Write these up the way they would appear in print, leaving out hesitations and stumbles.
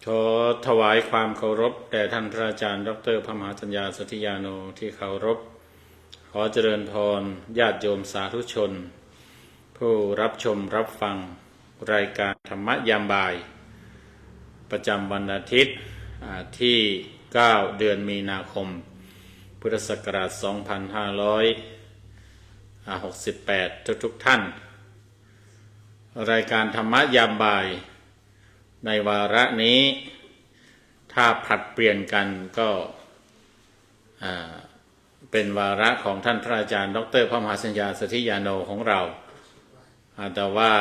ขอถวายความเคารพแด่ท่านพระอาจารย์ดร.พระมหาสัญญาสัทธิยาโนที่เคารพขอเจริญพรญาติโยมสาธุชนผู้รับชมรับฟังรายการธรรมยามบ่ายประจำวันอาทิตย์ที่ 9 เดือนมีนาคมพุทธศักราช 2568 ทุกท่านรายการธรรมยามบ่ายในวาระนี้ถ้าผลัดเปลี่ยนกันก็เป็นวาระของท่านพระอาจารย์ดร.พระมหาสัญญาสัทธิยาโนของเราแต่ว่า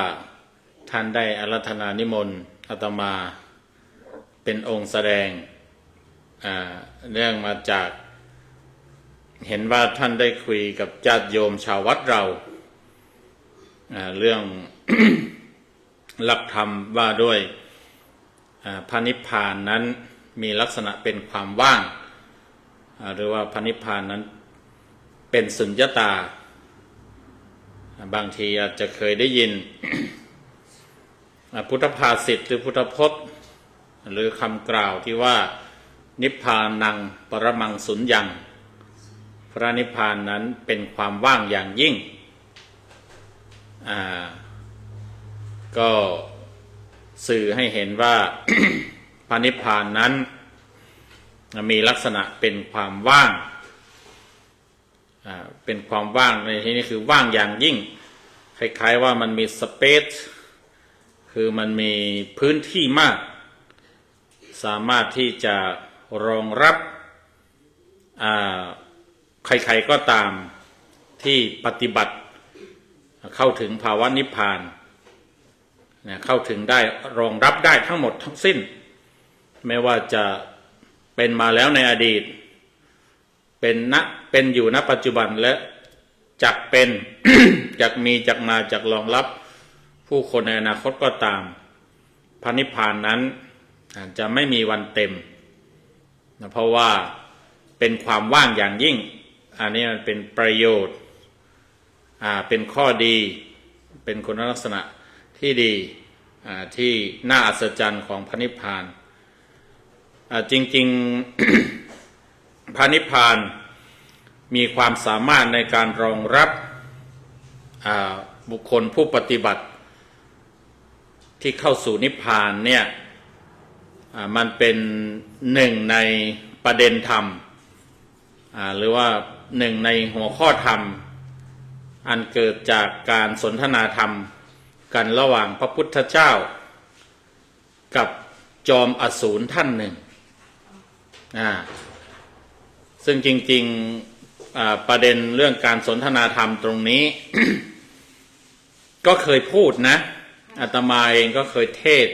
ท่านได้อาราธนานิมนต์อาตมาเป็นองค์แสดงเนื่องมาจากเห็นว่าท่านได้คุยกับญาติโยมชาววัดเราเรื่อง หลักธรรมว่าด้วยพระนิพพานนั้นมีลักษณะเป็นความว่างหรือว่าพระนิพพานนั้นเป็นสุญญตาบางทีอาจจะเคยได้ยิน พุทธภาษิตหรือพุทธพจน์หรือคำกล่าวที่ว่านิพพานังปรมังสุญญังพระนิพพานนั้นเป็นความว่างอย่างยิ่งก็สื่อให้เห็นว่า พระนิพพานนั้นมีลักษณะเป็นความว่างเป็นความว่างในที่นี้คือว่างอย่างยิ่งคล้ายๆว่ามันมีสเปซคือมันมีพื้นที่มากสามารถที่จะรองรับใครๆก็ตามที่ปฏิบัติเข้าถึงภาวะนิพพานเข้าถึงได้รองรับได้ทั้งหมดทั้งสิ้นไม่ว่าจะเป็นมาแล้วในอดีตเป็นอยู่ณปัจจุบันและจักเป็น จักมีจักมาจักรองรับผู้คนในอนาคตก็ตามพระนิพพานนั้นจะไม่มีวันเต็มเพราะว่าเป็นความว่างอย่างยิ่งอันนี้มันเป็นประโยชน์เป็นข้อดีเป็นคุณลักษณะที่ดีที่น่าอัศจรรย์ของพระนิพพานจริงๆ พระนิพพานมีความสามารถในการรองรับบุคคลผู้ปฏิบัติที่เข้าสู่นิพพานเนี่ยมันเป็นหนึ่งในประเด็นธรรมหรือว่าหนึ่งในหัวข้อธรรมอันเกิดจากการสนทนาธรรมกันระหว่างพระพุทธเจ้ากับจอมอสูรท่านหนึ่งซึ่งจริงๆประเด็นเรื่องการสนทนาธรรมตรงนี้ ก็เคยพูดนะอาตมาเองก็เคยเทศ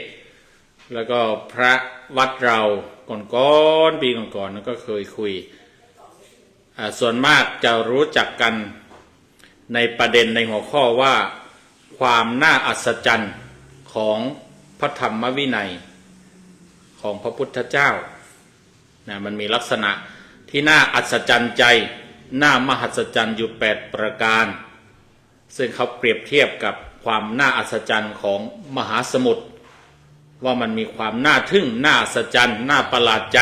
แล้วก็พระวัดเราก่อนปีก่อนๆก็เคยคุยส่วนมากจะรู้จักกันในประเด็นในหัวข้อว่าความน่าอัศจรรย์ของพระธรรมวินัยของพระพุทธเจ้ามันมีลักษณะที่น่าอัศจรรย์ใจน่ามหัศจรรย์อยู่8ประการซึ่งเขาเปรียบเทียบกับความน่าอัศจรรย์ของมหาสมุทรว่ามันมีความน่าทึ่งน่าอัศจรรย์น่าประหลาดใจ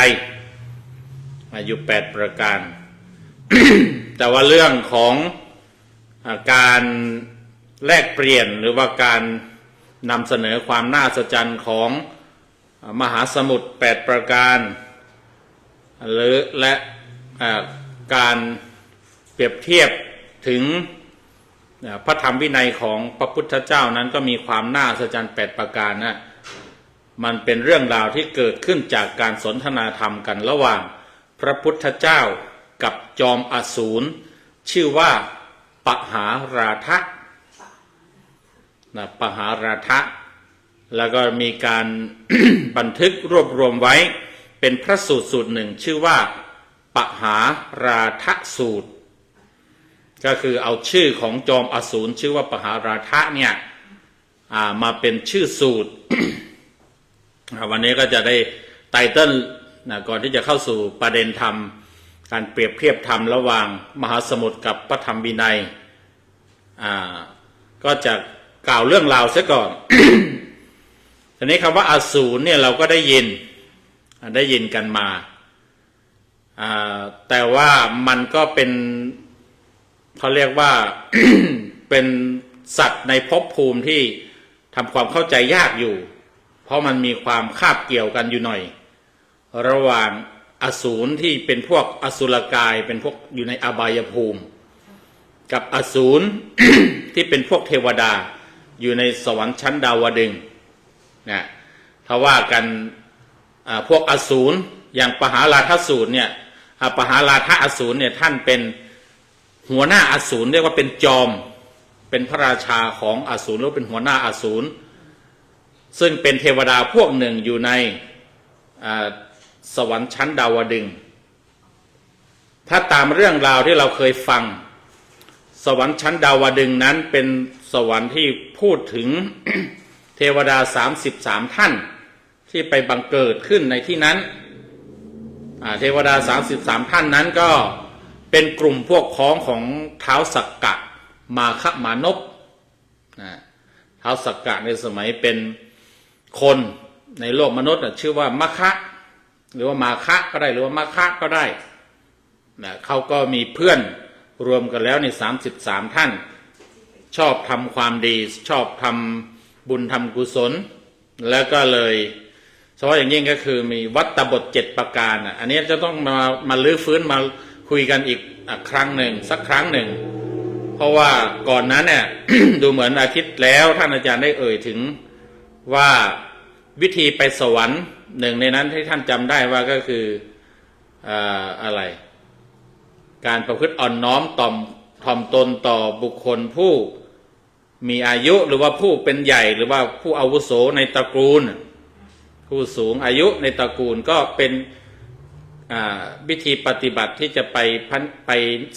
อยู่8ประการ แต่ว่าเรื่องของการแลกเปลี่ยนหรือว่าการนำเสนอความน่าอัศจรรย์ของมหาสมุทร8ประการและการเปรียบเทียบถึงพระธรรมวินัยของพระพุทธเจ้านั้นก็มีความน่าอัศจรรย์8ประการนะมันเป็นเรื่องราวที่เกิดขึ้นจากการสนทนาธรรมกันระหว่างพระพุทธเจ้ากับจอมอสูรชื่อว่าปหาราทะปหาราทะแล้วก็มีการ บันทึกรวบรวมไว้เป็นพระสูตรหนึ่งชื่อว่าปหาราทะสูตรก็คือเอาชื่อของจอมอสูรชื่อว่าปหาราทะเนี่ยมาเป็นชื่อสูตร วันนี้ก็จะได้ไตเติ้ลก่อนที่จะเข้าสู่ประเด็นธรรมการเปรียบเทียบธรรมระหว่างมหาสมุทรกับพระธรรมวินัยก็จะกล่าวเรื่องราวเสียก่อน ทีนี้คำว่าอสูรเนี่ยเราก็ได้ยิน ได้ยินกันมาแต่ว่ามันก็เป็นเขาเรียกว่า เป็นสัตว์ในภพภูมิที่ทำความเข้าใจยากอยู่เพราะมันมีความคาบเกี่ยวกันอยู่หน่อยระหว่างอสูรที่เป็นพวกอสุรกายเป็นพวกอยู่ในอบายภูมิกับอสูร ที่เป็นพวกเทวดาอยู่ในสวรรค์ชั้นดาวดึงส์นะถ้าว่ากันพวกอสูรอย่างปหาราทสูรเนี่ยปหาราทอสูรเนี่ยท่านเป็นหัวหน้าอสูรเรียกว่าเป็นจอมเป็นพระราชาของอสูรหรือเป็นหัวหน้าอสูรซึ่งเป็นเทวดาพวกหนึ่งอยู่ในสวรรค์ชั้นดาวดึงส์ถ้าตามเรื่องราวที่เราเคยฟังสวรรค์ชั้นดาวดึงส์นั้นเป็นสวรรค์ที่พูดถึง เทวดา33ท่านที่ไปบังเกิดขึ้นในที่นั้นเทวดา33ท่านนั้นก็เป็นกลุ่มพวกพ้องของท้าวสักกะมาคะมานพท้าวสักกะในสมัยเป็นคนในโลกมนุษย์ชื่อว่ามะคะหรือว่ามาคะก็ได้หรือว่ามะคะก็ได้เขาก็มีเพื่อนรวมกันแล้วใน33ท่านชอบทำความดีชอบทำบุญทำกุศลแล้วก็เลยเฉพาะอย่างยิ่งก็คือมีวัตตบท7ประการอันนี้จะต้องมาลื้อฟื้นมาคุยกันอีกครั้งหนึ่งสักครั้งหนึ่งเพราะว่าก่อนนั้นเนี่ย ดูเหมือนอาทิตย์แล้วท่านอาจารย์ได้เอ่ยถึงว่าวิธีไปสวรรค์หนึ่งในนั้นที่ท่านจำได้ว่าก็คืออะไรการประพฤติอ่อนน้อมถ่อมตนต่อบุคคลผู้มีอายุหรือว่าผู้เป็นใหญ่หรือว่าผู้อาวุโสในตระกูลผู้สูงอายุในตระกูลก็เป็นวิธีปฏิบัติที่จะไป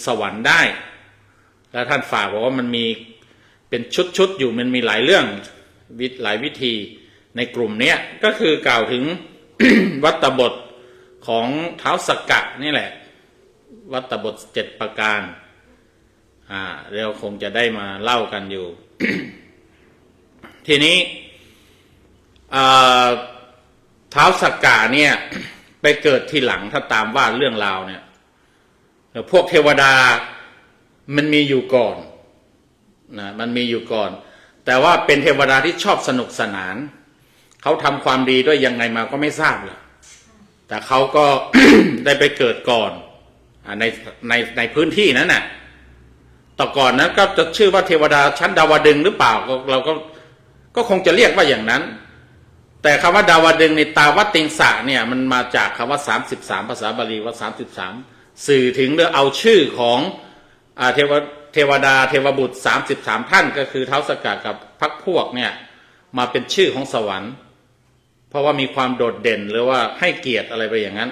สวรรค์ได้แล้วท่านฝากบอกว่ามันมีเป็นชุดอยู่มันมีหลายเรื่องหลายวิธีในกลุ่มนี้ก็คือกล่าวถึง วัตตบทของท้าวสักกะนี่แหละวัตตบท7ประการเราคงจะได้มาเล่ากันอยู่ ทีนี้ท้าวสักกะเนี่ยไปเกิดทีหลังถ้าตามว่าเรื่องราวเนี่ยพวกเทวดามันมีอยู่ก่อนนะมันมีอยู่ก่อนแต่ว่าเป็นเทวดาที่ชอบสนุกสนานเขาทำความดีด้วยยังไงมาก็ไม่ทราบเลยแต่เขาก็ ได้ไปเกิดก่อนในพื้นที่นั้นน่ะต่อก่อนนั้นก็จะชื่อว่าเทวดาชั้นดาวดึงส์หรือเปล่าเราก็คงจะเรียกว่าอย่างนั้นแต่คำว่าดาวดึงส์ในตาวัตติงสะเนี่ยมันมาจากคำว่า33ภาษาบาลีว่า33สื่อถึงหรือเอาชื่อของเทวดาเทวบุตร33ท่านก็คือท้าวสักกะกับพรรคพวกเนี่ยมาเป็นชื่อของสวรรค์เพราะว่ามีความโดดเด่นหรือว่าให้เกียรติอะไรไปอย่างนั้น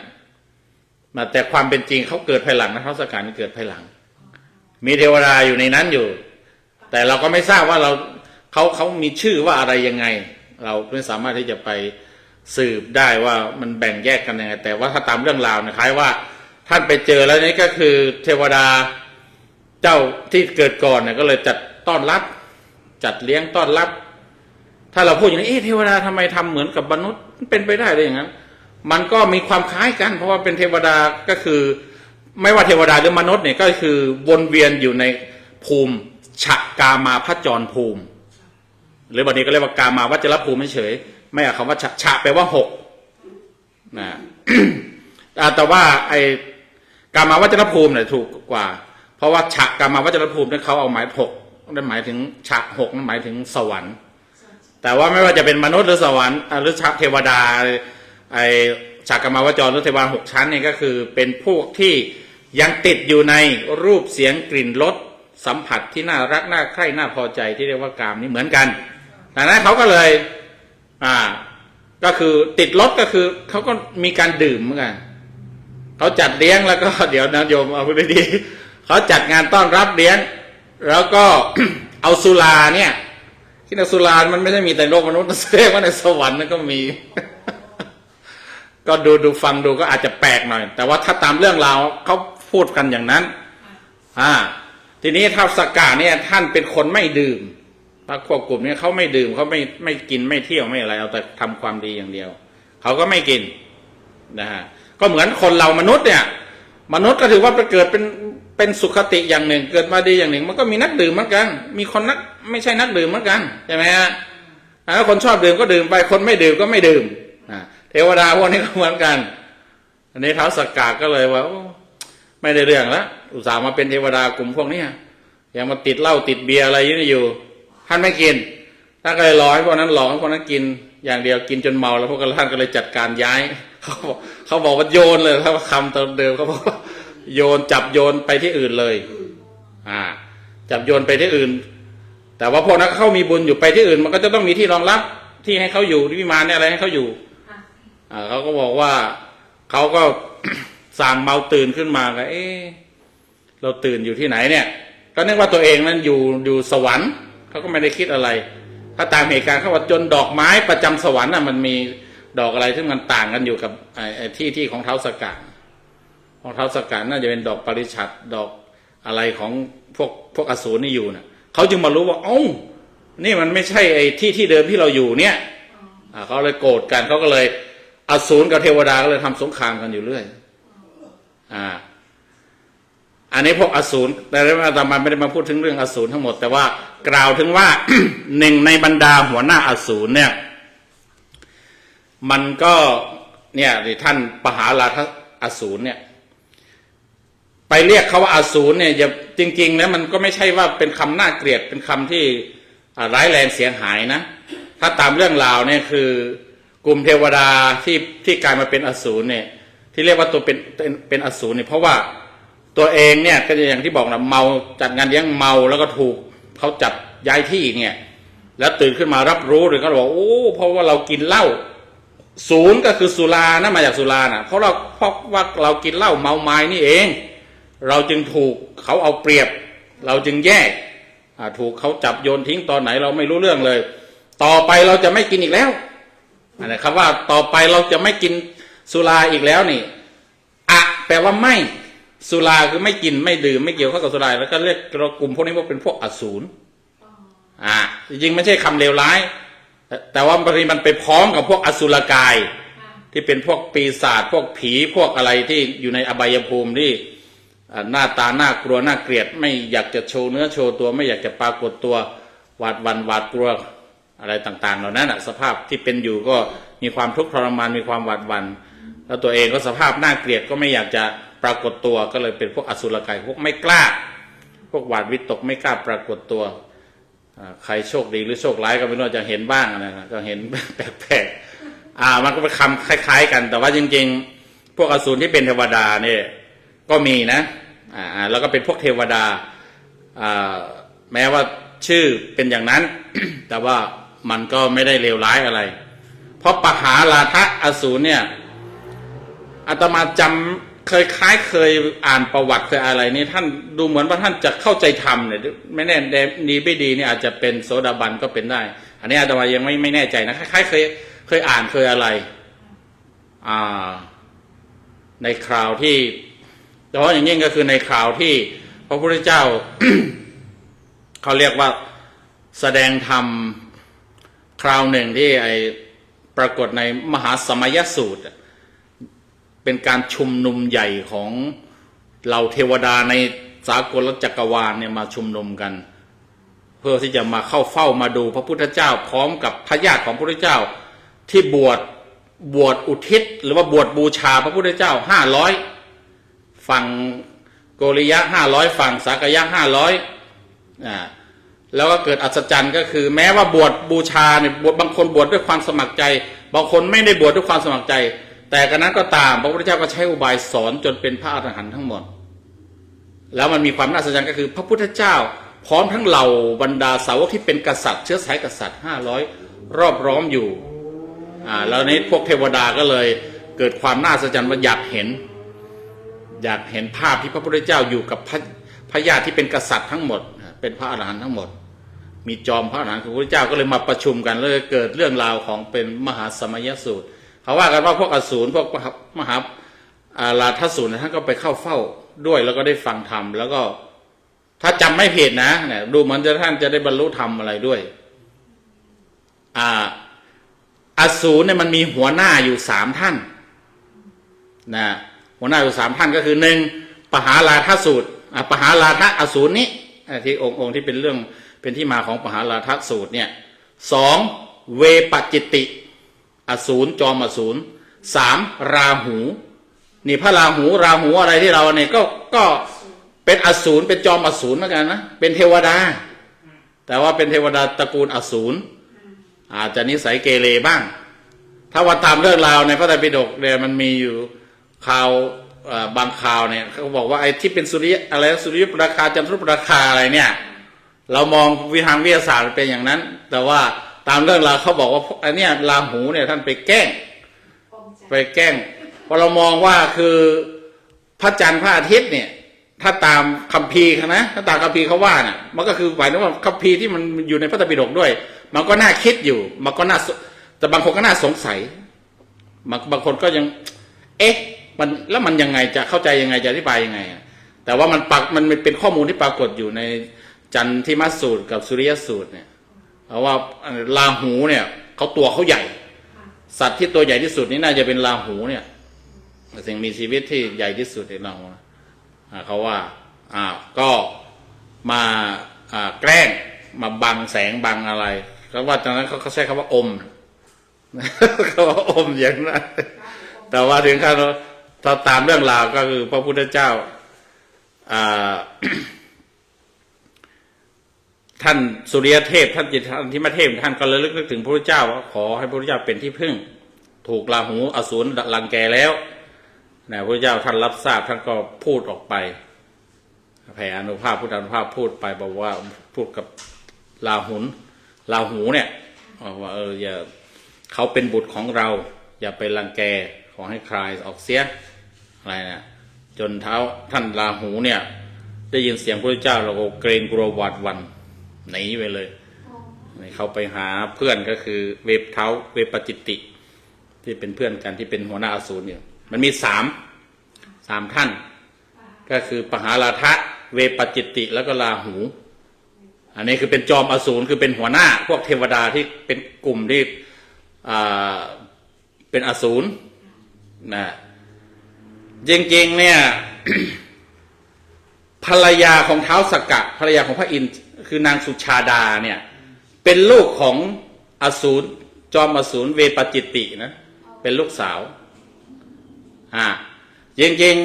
แต่ความเป็นจริงเขาเกิดภายหลังนะท้าวสักกะนี่เกิดภายหลังมีเทวดาอยู่ในนั้นอยู่แต่เราก็ไม่ทราบว่าเขามีชื่อว่าอะไรยังไงเราไม่สามารถที่จะไปสืบได้ว่ามันแบ่งแยกกันยังไงแต่ว่าถ้าตามเรื่องราวเนี่ยคล้ายว่าท่านไปเจอแล้วนี่ก็คือเทวดาเจ้าที่เกิดก่อนเนี่ยก็เลยจัดต้อนรับจัดเลี้ยงต้อนรับถ้าเราพูดอย่างนี้เทวดาทำไมทำเหมือนกับมนุษย์เป็นไปได้เลยอย่างนั้นมันก็มีความคล้ายกันเพราะว่าเป็นเทวดาก็คือไม่ว่าเทวดาหรือมนุษย์เนี่ยก็คือวนเวียนอยู่ในภูมิฉะกามาพจรภูมิหรือบางทีก็เรียกว่ากามาวัจรภูมิไม่เฉยไม่เอาคำว่าฉะแปลว่า6นะ แต่ว่าไอ้กามาวัจรภูมิเนี่ยถูกกว่าเพราะว่าฉะกามาวัจรภูมิเนี่ยเขาเอาหมาย6นั่นหมายถึงฉะ6นั่นหมายถึงสวรรค์แต่ว่าไม่ว่าจะเป็นมนุษย์หรือสวรรค์หรือเทวดาไอ้ฉะกามาวัจรหรือเทวดา6ชั้นเนี่ยก็คือเป็นพวกที่ยังติดอยู่ในรูปเสียงกลิ่นรสสัมผัสที่น่ารักน่าใคร่น่าพอใจที่เรียกว่ากามนี่เหมือนกันดังนั้นเขาก็เลยก็คือติดรสก็คือเขาก็มีการดื่มเหมือนกันเขาจัดเลี้ยงแล้วก็เดี๋ยวนะโยมเอาพูดดีๆเขาจัดงานต้อนรับเลี้ยงแล้วก็ เอาสุราเนี่ยที่ในสุรามันไม่ได้มีแต่โลกมนุษย์แสดงว่าในสวรรค์นั่นก็มี ก็ดูฟังดูก็อาจจะแปลกหน่อยแต่ว่าถ้าตามเรื่องราวเขาพูดกันอย่างนั้นทีนี้ท้าวสักกะเนี่ยท่านเป็นคนไม่ดื่มพรรคพวกกลุ่มนี้เขาไม่ดื่มเขาไม่กินไม่เที่ยวไม่อะไรเอาแต่ทำความดีอย่างเดียวเขาก็ไม่กิน นะฮะก็เหมือนคนเรามนุษย์เนี่ยมนุษย์ก็ถือว่าเกิดเป็นสุขติอย่างหนึ่งเกิดมาดีอย่างหนึ่งมันก็มีนักดื่มเหมือนกันมีคนไม่ใช่นักดื่มเหมือนกันใช่ไหมฮะถ้าคนชอบดื่มก็ดื่มไปคนไม่ดื่มก็ไม่ดื่มเทวดาพวกนี้ก็เหมือนกันอันนี้ท้าวสักกะก็เลยว่าไม่ได้เรื่องแล้วอุตส่าห์มาเป็นเทวดากลุ่มพวกนี้ยังมาติดเหล้าติดเบียร์อะไรอยู่ท่านไม่กินท่านก็เลยรอให้พวกนั้นหลอกให้พวกนั้นกินอย่างเดียวกินจนเมาแล้วพวกท่านก็เลยจัดการย้ายเขาบอกว่าโยนเลยถ้าคำตอนเดิมเขาบอกโยนจับโยนไปที่อื่นเลยจับโยนไปที่อื่นแต่ว่าพวกนั้นเขามีบุญอยู่ไปที่อื่นมันก็จะต้องมีที่รองรับที่ให้เขาอยู่ที่วิมานเนี่ยอะไรให้เขาอยู่เขาก็บอกว่าเขาก็ สั่งเมาตื่นขึ้นมาก็เราตื่นอยู่ที่ไหนเนี่ยก็นึกว่าตัวเองนั้นอยู่สวรรค์เขาก็ไม่ได้คิดอะไรถ้าตามเหตุการณ์เขาว่าจนดอกไม้ประจำสวรรค์มันมีดอกอะไรที่มันต่างกันอยู่กับที่ของท้าวสักกะของท้าวสักกะน่าจะเป็นดอกปริฉัตรดอกอะไรของพวกอสูรนี่อยู่นะเขาจึงมารู้ว่านี่มันไม่ใช่ที่เดิมที่เราอยู่เนี่ยเขาเลยโกรธกันเขาก็เลยอสูรกับเทวดาก็เลยทำสงครามกันอยู่เรื่อยอันนี้พวกอสูรแต่อาตมาไม่ได้มาพูดถึงเรื่องอสูรทั้งหมดแต่ว่ากล่าวถึงว่า หนึ่งในบรรดาหัวหน้าอสูรเนี่ยมันก็เนี่ยท่านปหาราทอสูรเนี่ยไปเรียกเขาว่าอสูรเนี่ยอย่าจริงๆแล้วมันก็ไม่ใช่ว่าเป็นคำน่าเกลียดเป็นคำที่ร้ายแรงเสียหายนะถ้าตามเรื่องราวเนี่ยคือกลุ่มเทวดาที่กลายมาเป็นอสูรเนี่ยที่เรียกว่าตัวเป็นอสูรเนี่ยเพราะว่าตัวเองเนี่ยก็อย่างที่บอกนะเมาจัดงานเลี้ยงเมาแล้วก็ถูกเขาจับย้ายที่เนี่ยแล้วตื่นขึ้นมารับรู้หรือเขาบอกเพราะว่าเรากินเหล้าศูนย์ก็คือสุรานะมาจากสุรานะเพราะว่าเรากินเหล้าเมาไม้นี่เองเราจึงถูกเขาเอาเปรียบเราจึงแย่ถูกเขาจับโยนทิ้งตอนไหนเราไม่รู้เรื่องเลยต่อไปเราจะไม่กินอีกแล้วนะครับว่าต่อไปเราจะไม่กินสุราอีกแล้วนี่แปลว่าไม่สุราคือไม่กินไม่ดื่มไม่เกี่ยวข้องกับสุราแล้วก็เรียกเรากลุ่มพวกนี้ว่าเป็นพวกอสูรจริงๆไม่ใช่คำเลวร้ายแต่ว่าบางทีมันไปพร้อมกับพวกอสุรกายที่เป็นพวกปีศาจพวกผีพวกอะไรที่อยู่ในอบายภูมิที่หน้าตาน่ากลัวน่าเกลียดไม่อยากจะโชว์เนื้อโชว์ตัวไม่อยากจะปรากฏตัวหวาดหวั่นหวาดกลัวอะไรต่างๆเหล่านั้นสภาพที่เป็นอยู่ก็มีความทุกข์ทรมานมีความหวาดหวั่นแล้วตัวเองก็สภาพน่าเกลียดก็ไม่อยากจะปรากฏตัวก็เลยเป็นพวกอสุรกายพวกไม่กล้าพวกหวาดวิตกไม่กล้าปรากฏตัวใครโชคดีหรือโชคร้ายก็ไม่รู้จะเห็นบ้างนะก็เห็นแปลกๆมันก็เป็นคำคล้ายๆกันแต่ว่าจริงๆพวกอสูรที่เป็นเทวดาเนี่ยก็มีนะแล้วก็เป็นพวกเทวดาแม้ว่าชื่อเป็นอย่างนั้น แต่ว่ามันก็ไม่ได้เลวร้ายอะไรเพราะปหาราทะอสูรเนี่ยอาตมาจำเคยอ่านประวัติเคยอะไรนี่ท่านดูเหมือนว่าท่านจะเข้าใจธรรมเนี่ยไม่แน่ดีไม่ดีนี่อาจจะเป็นโสดาบันก็เป็นได้อันนี้อาตมายังไม่แน่ใจนะคล้ายเคยอ่านเคยอะไรในคราวที่โดยเฉพาะอย่างยิ่งก็คือในคราวที่พระพุทธเจ้า เขาเรียกว่าแสดงธรรมคราวหนึ่งที่ปรากฏในมหาสมัยสูตรเป็นการชุมนุมใหญ่ของเหล่าเทวดาในสากลจักรวาลเนี่ยมาชุมนุมกันเพื่อที่จะมาเข้าเฝ้ามาดูพระพุทธเจ้าพร้อมกับพระญาติของพระพุทธเจ้าที่บวชอุทิศหรือว่าบวชบูชาพระพุทธเจ้า500ฝั่งโกริยะ500ฝั่งสากยะ500แล้วก็เกิดอัศจรรย์ก็คือแม้ว่าบวชบูชาเนี่ยบางคนบวชด้วยความสมัครใจบางคนไม่ได้บวชด้วยความสมัครใจแต่กระนั้นก็ตามพระพุทธเจ้าก็ใช้อุบายสอนจนเป็นพระอรหันต์ทั้งหมดแล้วมันมีความน่าอัศจรรย์ก็คือพระพุทธเจ้าพร้อมทั้งเหล่าบรรดาสาวกที่เป็นกษัตริย์เชื้อสายกษัตริย์500รอบร้อมอยู่แล้วนี้พวกเทวดาก็เลยเกิดความน่าอัศจรรย์ว่าอยากเห็นภาพที่พระพุทธเจ้าอยู่กับพระญาติที่เป็นกษัตริย์ทั้งหมดเป็นพระอรหันต์ทั้งหมดมีจอมพระอรหันต์ของพระพุทธเจ้าก็เลยมาประชุมกันเลยเกิดเรื่องราวของเป็นมหาสมัยสูตรเขาว่ากันว่าพวกอสูรพวกมหาราทสูรท่านก็ไปเข้าเฝ้าด้วยแล้วก็ได้ฟังธรรมแล้วก็ถ้าจำไม่ผิดนะเนี่ยดูเหมือนท่านจะได้บรรลุธรรมอะไรด้วยอสูรเนี่ยมันมีหัวหน้าอยู่3ท่าน นะหัวหน้าอยู่3ท่านก็คือ1ปหาราทสูตรปหาราทอสูรนี้ที่องค์ที่เป็นเรื่องเป็นที่มาของปหาราทสูตรเนี่ย2เวปจิตติอสูรจอมอสูร3ราหูนี่พระราหูอะไรที่เราเนี่ยก็เป็นอสูรเป็นจอมอสูรเหมือนกันนะเป็นเทวดาแต่ว่าเป็นเทวดาตระกูลอสูรอาจจะนิสัยเกเรบ้างถ้าว่าตามเรื่องราวในพระไตรปิฎกเนี่ยมันมีอยู่ข่าวบางข่าวเนี่ยเขาบอกว่าไอ้ที่เป็นสุริยะอะไรสุริยุปราคาจันทรุปราคาอะไรเนี่ยเรามองทางวิทยาศาสตร์เป็นอย่างนั้นแต่ว่าตามเรื่องราวเขาบอกว่าไอ้เนี่ยราหูเนี่ยท่านไปแกล้งพอเรามองว่าคือพระจันทร์พระอาทิตย์เนี่ยถ้าตามคัมภีร์นะถ้าตามคัมภีร์เขาว่าน่ะมันก็คือหมายถึงว่าคัมภีร์ที่มันอยู่ในพระไตรปิฎกด้วยมันก็น่าคิดอยู่มันก็น่าแต่บางคนก็น่าสงสัยบางคนก็ยังมันแล้วมันยังไงจะเข้าใจยังไงจะอธิบายยังไงแต่ว่ามันเป็นข้อมูลที่ปรากฏอยู่ในจันทิมัสสูตรกับสุริยสูตรเนี่ยเพราะว่าราหูเนี่ยเขาใหญ่สัตว์ที่ตัวใหญ่ที่สุดนี่น่าจะเป็นราหูเนี่ยสิ่งมีชีวิตที่ใหญ่ที่สุดในราหูเขาว่าก็มาแกล้งมาบังแสงบังอะไรเขาว่าจากนั้นเขาใช้คำว่าอมเขาว่าอมอย่างนั้นแต่ว่าถึงขั้นถ้าตามเรื่องราวก็คือพระพุทธเจ้าท่านสุริยเทพท่านจิตทิมเทพท่านก็ระลึกนึกถึงพระพุทธเจ้าว่าขอให้พระพุทธเจ้าเป็นที่พึ่งถูกราหูอสูรรังแกแล้วนะพระพุทธเจ้าท่านรับทราบท่านก็พูดออกไปแผ่อนุภาพพุทธานุภาพพูดไปบอกว่าพูดกับราหูเนี่ยว่าอย่าเขาเป็นบุตรของเราอย่าไปรังแกขอให้คลายออกเสียอะไรนะจนท่านราหูเนี่ยได้ยินเสียงพระพุทธเจ้าเราก็เกรงกลัวหวาดหวั่นหนีไปเลยเขาไปหาเพื่อนก็คือเวปจิตติที่เป็นเพื่อนกันที่เป็นหัวหน้าอสูรเนี่ยมันมีสามท่านก็คือปหาราทะเวปจิตติแล้วก็ราหูอันนี้คือเป็นจอมอสูรคือเป็นหัวหน้าพวกเทวดาที่เป็นกลุ่มที่เป็นอสูรนะจริงๆเนี่ย ภรรยาของท้าวสักกะภรรยาของพระอินทร์คือนางสุชาดาเนี่ยเป็นลูกของอสูรจอมอสูรเวปจิตตินะเป็นลูกสาวจริง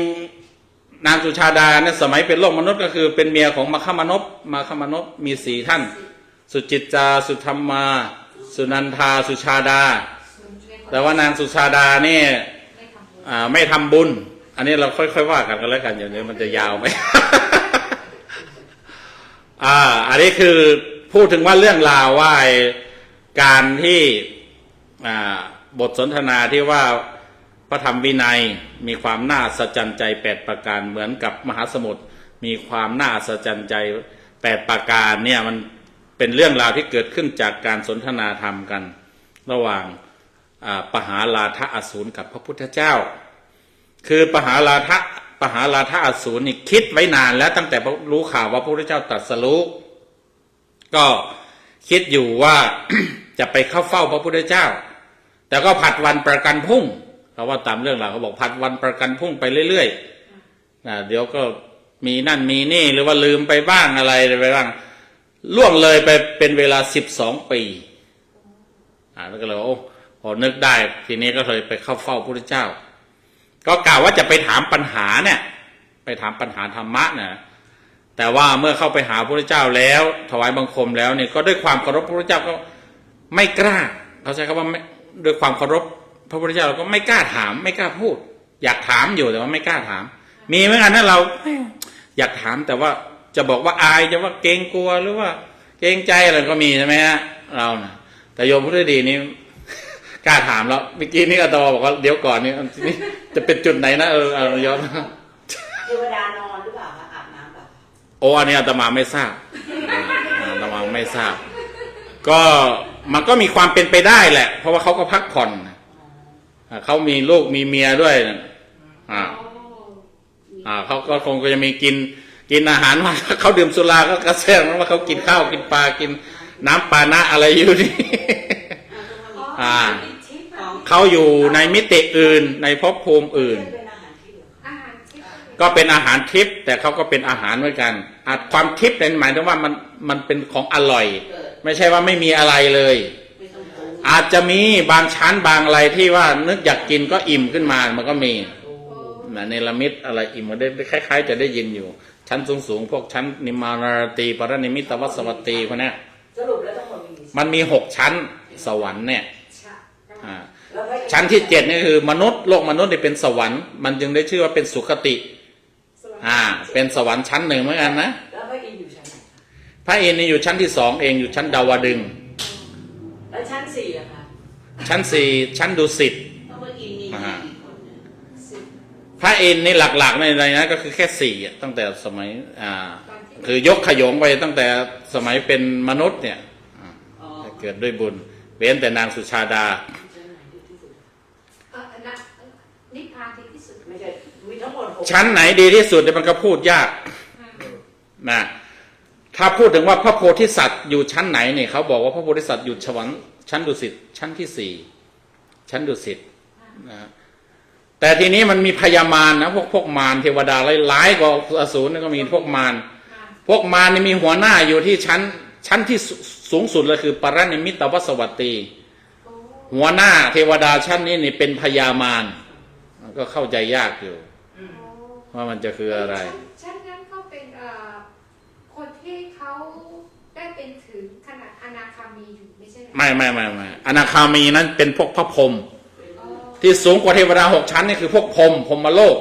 ๆนางสุชาดาเนี่ยสมัยเป็นโลกมนุษย์ก็คือเป็นเมียของมคมนพมี4ท่านสุจิตจาสุธรรมาสุนันทาสุชาดาแต่ว่านางสุชาดาเนี่ยไม่ทำบุญอันนี้เราค่อยๆว่ากันแล้วกันอย่างนี้มันจะยาวไหม อันนี้คือพูดถึงว่าเรื่องราวว่าการที่บทสนทนาที่ว่าพระธรรมวินัยมีความน่าอัศจรรย์ใจ8ประการเหมือนกับมหาสมุทรมีความน่าอัศจรรย์ใจ8ประการเนี่ยมันเป็นเรื่องราวที่เกิดขึ้นจากการสนทนาธรรมกันระหว่างปหาราทะอสูรกับพระพุทธเจ้าคือปหาราทะอสูรนี่คิดไว้นานแล้วตั้งแต่รู้ข่าวว่าพระพุทธเจ้าตรัสรู้ก็คิดอยู่ว่า จะไปเข้าเฝ้าพระพุทธเจ้าแต่ก็ผัดวันประกันพรุ่งเพราะว่าตามเรื่องราวเขาบอกผัดวันประกันพรุ่งไปเรื่อยๆเดี๋ยวก็มีนั่นมีนี่หรือว่าลืมไปบ้างอะไรไปบ้างล่วงเลยไปเป็นเวลา12 ปีแล้วก็เลยพอนึกได้ทีนี้ก็เลยไปเข้าเฝ้าพระพุทธเจ้าก็กล่าวว่าจะไปถามปัญหาเนี่ยไปถามปัญหาธรรมะเนี่ยแต่ว่าเมื่อเข้าไปหาพระพุทธเจ้าแล้วถวายบังคมแล้วเนี่ยก็ด้วยความเคารพพระพุทธเจ้าก็ไม่กล้าเขาใช้คำว่าด้วยความเคารพพระพุทธเจ้าเราก็ไม่กล้าถามไม่กล้าพูดอยากถามอยู่แต่ว่าไม่กล้าถามมีเหมือนกันนะเราอยากถามแต่ว่าจะบอกว่าอายจะว่าเกรงกลัวหรือว่าเกรงใจอะไรก็มีใช่ไหมฮะเรานะแต่โยมพุทธดีนี่กล้าถามแล้วเมื่อกี้นี่อาตมาบอกว่าเดี๋ยวก่อนนี่จะเป็นจุดไหนนะยอมเทวดานอนหรือเปล่าคะอาบน้ำแบบอันนี้อาตมาไม่ทราบอาตมาไม่ทราบก็มันก็มีความเป็นไปได้แหละเพราะว่าเขาก็พักผ่อนเขามีลูกมีเมียด้วยเขาก็คงจะมีกินอาหารมาเขาดื่มสุราก็กระแสว่าเขากินข้าวกินปลากินน้ำปานะอะไรอยู่นี่เขาอยู่ในมิติอื่นในภพภูมิอื่น ก็เป็นอาหารทิพย์แต่เขาก็เป็นอาหารเหมือนกันความทิพย์นั้นหมายถึงว่ามันเป็นของอร่อย ไม่ใช่ว่าไม่มีอะไรเลย ไม่ต้องปรุง อาจจะมีบางชั้นบางอะไรที่ว่านึกอยากกินก็อิ่มขึ้นมามันก็มีเนรมิตอะไรอิ่มมันได้คล้ายๆจะได้ยินอยู่ ชั้นสูงๆพวกชั้นนิมมานารตีปรนิมิตตวัสวัตตีพวกนี้ สรุปแล้วทั้งหมดมีกี่ มันมี6 ชั้นสวรรค์เนี่ยอ่า แล้วพระอินทร์ ชั้นที่7นี่คือมนุษย์โลกมนุษย์เนี่ยเป็นสวรรค์มันจึงได้ชื่อว่าเป็นสุคติเป็นสวรรค์ชั้นหนึ่งเหมือนกันนะ แล้วพระอินทร์อยู่ชั้นไหนคะ พระอินทร์นี่อยู่ชั้นที่2เองอยู่ชั้นดาวดึงส์ แล้วชั้นสี่อะคะ ชั้น4ชั้นดุสิต แล้วพระอินทร์มีกี่คนเนี่ย พระอินทร์นี่หลักๆในนั้นก็คือแค่4ตั้งแต่สมัยคือยกขยงไปตั้งแต่สมัยเป็นมนุษย์เนี่ย อ๋อ เกิดด้วยบุญเว้นแต่นางสุชาดา ชั้นไหนดีที่สุด นิพพานดีที่สุด ไม่ใช่มีทั้งหมด6 ชั้นไหนดีที่สุดเนี่ยมันก็พูดยากนะถ้าพูดถึงว่าพระโพธิสัตว์อยู่ชั้นไหนเนี่ยเขาบอกว่าพระโพธิสัตว์อยู่สวรรค์ชั้นดุสิตชั้นที่4ชั้นดุสิตนะแต่ทีนี้มันมีพยามารนะพวกมารเทวดาหลายๆกว่าอสูรนี่ก็มีพวกมารนี่มีหัวหน้าอยู่ที่ชั้นที่สูงสุดเลยคือปรนิมิตตวัสวัตตีหัวหน้าเทวดาชั้นนี้นี่เป็นพยามารก็เข้าใจยากอยู่ว่ามันจะคืออะไร ชั้นนั้นเขาเป็นคนที่เขาได้เป็นถึงขนาดอนาคามีอยู่ไม่ใช่เหรอ ไม่อนาคามีนั้นเป็นพวกพระพรหมที่สูงกว่าเทวดา6 ชั้นนี่คือพวกพรหมพรหมโลก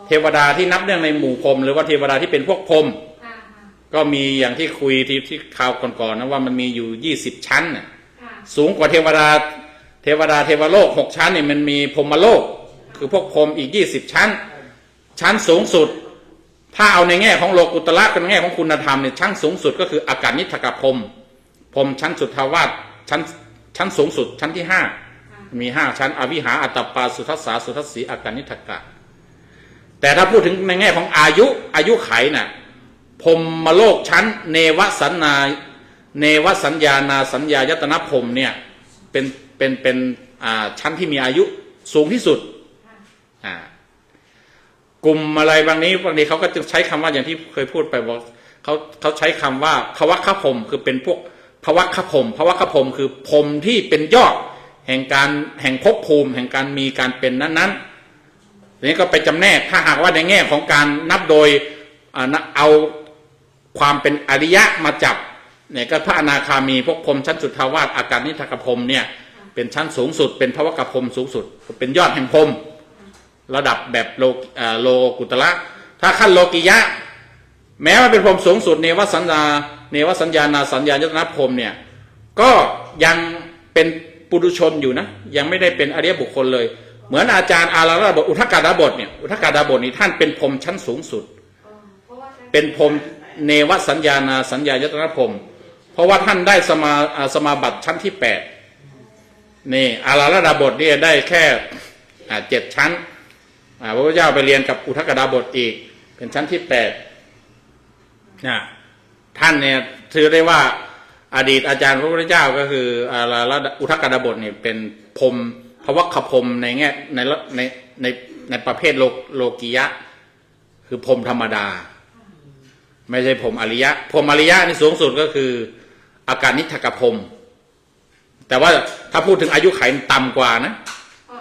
เทวดาที่นับเนื่องในหมู่พรหมหรือว่าเทวดาที่เป็นพวกพรหมก็มีอย่างที่คุยที่ข่าวก่อนๆนะว่ามันมีอยู่20 ชั้นน่ะสูงกว่าเทวดาเทวโลก6 ชั้นนี่มันมีพรหมโลกคือพวกพรหมอีก20 ชั้นชั้นสูงสุดถ้าเอาในแง่ของโลกุตละเป็นแง่ของคุณธรรมเนี่ยชั้นสูงสุดก็คืออากานิทกพรหมพรหมชั้นสุทธาวาสชั้นสูงสุดชั้นที่5มี5 ชั้นอวิหาอัตตปาสุทัสสาสุทัสสีอากานิทกะแต่ถ้าพูดถึงในแง่ของอายุไขน่ะพรหมโลกชั้นเนวสัญญานาสัญญายตนะพรหมเนี่ยเป็นชั้นที่มีอายุสูงที่สุดกลุ่มอะไรบางทีเขาก็จะใช้คำว่าอย่างที่เคยพูดไปว่าเขาใช้คำว่าภวคพรหมคือเป็นพวกภวคพรหมคือพรหมที่เป็นยอดแห่งภพภูมิแห่งการมีการเป็นนั้นๆทีนี้ก็ไปจำแนกถ้าหากว่าในแง่ของการนับโดยเอาความเป็นอริยะมาจับเนี่ยก็พระอนาคามีพวกพรหมชั้นสุทธาวาสอาการนิทกพรหมเนี่ยเป็นชั้นสูงสุดเป็นภวคพรหมสูงสุดเป็นยอดแห่งพรหมระดับแบบโลกุตละถ้าขั้นโลกิยะแม้ว่าเป็นพรหมสูงสุดเนวสัญญานาสัญญายตนะพรหมเนี่ยก็ยังเป็นปุถุชนอยู่นะยังไม่ได้เป็นอริยบุคคลเลยเหมือนอาจารย์อาราลบทอุทกาดาบทเนี่ยอุทกาดาบทนี่ท่านเป็นพรหมชั้นสูงสุดเป็นพรหมเนวสัญญานาสัญญายตนะพรหมเพราะว่าท่านได้สมาบัติชั้นที่8นี่อาราลดาบทนี่ได้แค่7 ชั้นพระพุทธเจ้าไปเรียนกับอุทกดาบทอีกเป็นชั้นที่8นะท่านเนี่ยถือได้ว่าอดีตอาจารย์พระพุทธเจ้าก็คืออุทกดาบทเนี่ยเป็นพรหมภวคพรหมในแง่ในประเภทโลกิยะคือพรหมธรรมดาไม่ใช่พรหมอริยะพรหมอริยะนี่สูงสุดก็คืออาการนิทกพรหมแต่ว่าถ้าพูดถึงอายุไขต่ำกว่านะ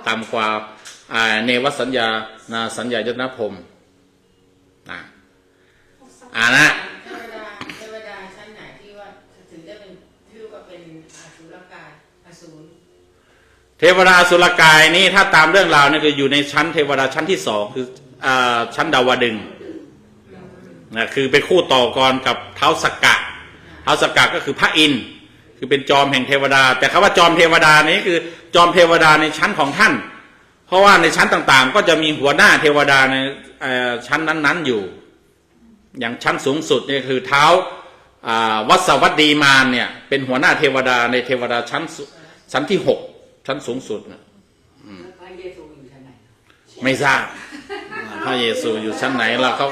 ต่ำกว่าเนวสัญญานาสัญญายตนะพรหมนะเทวดาชั้นไหนที่ว่าถึงจะเป็นชื่อว่าเป็นอสุรกายอสูรเทวดาอสุรกายนี่ถ้าตามเรื่องราวนี่คืออยู่ในชั้นเทวดาชั้นที่2คือชั้นดาวดึงส์นะคือเป็นคู่ต่อกรกับท้าวสักกะก็คือพระอินทร์คือเป็นจอมแห่งเทวดาแต่คำว่าจอมเทวดานี้คือจอมเทวดาในชั้นของท่านเพราะว่าในชั้นต่างๆก็จะมีหัวหน้าเทวดาในชั้นนั้นๆอยู่อย่างชั้นสูงสุดนี่คือเท้าวัสวัตดีมารเนี่ยเป็นหัวหน้าเทวดาในเทวดาชั้นที่6ชั้นสูงสุดนะ พระเยซูอยู่ชั้นไหน ไม่ทราบพระเยซูอยู่ชั้นไหนล่ะเขา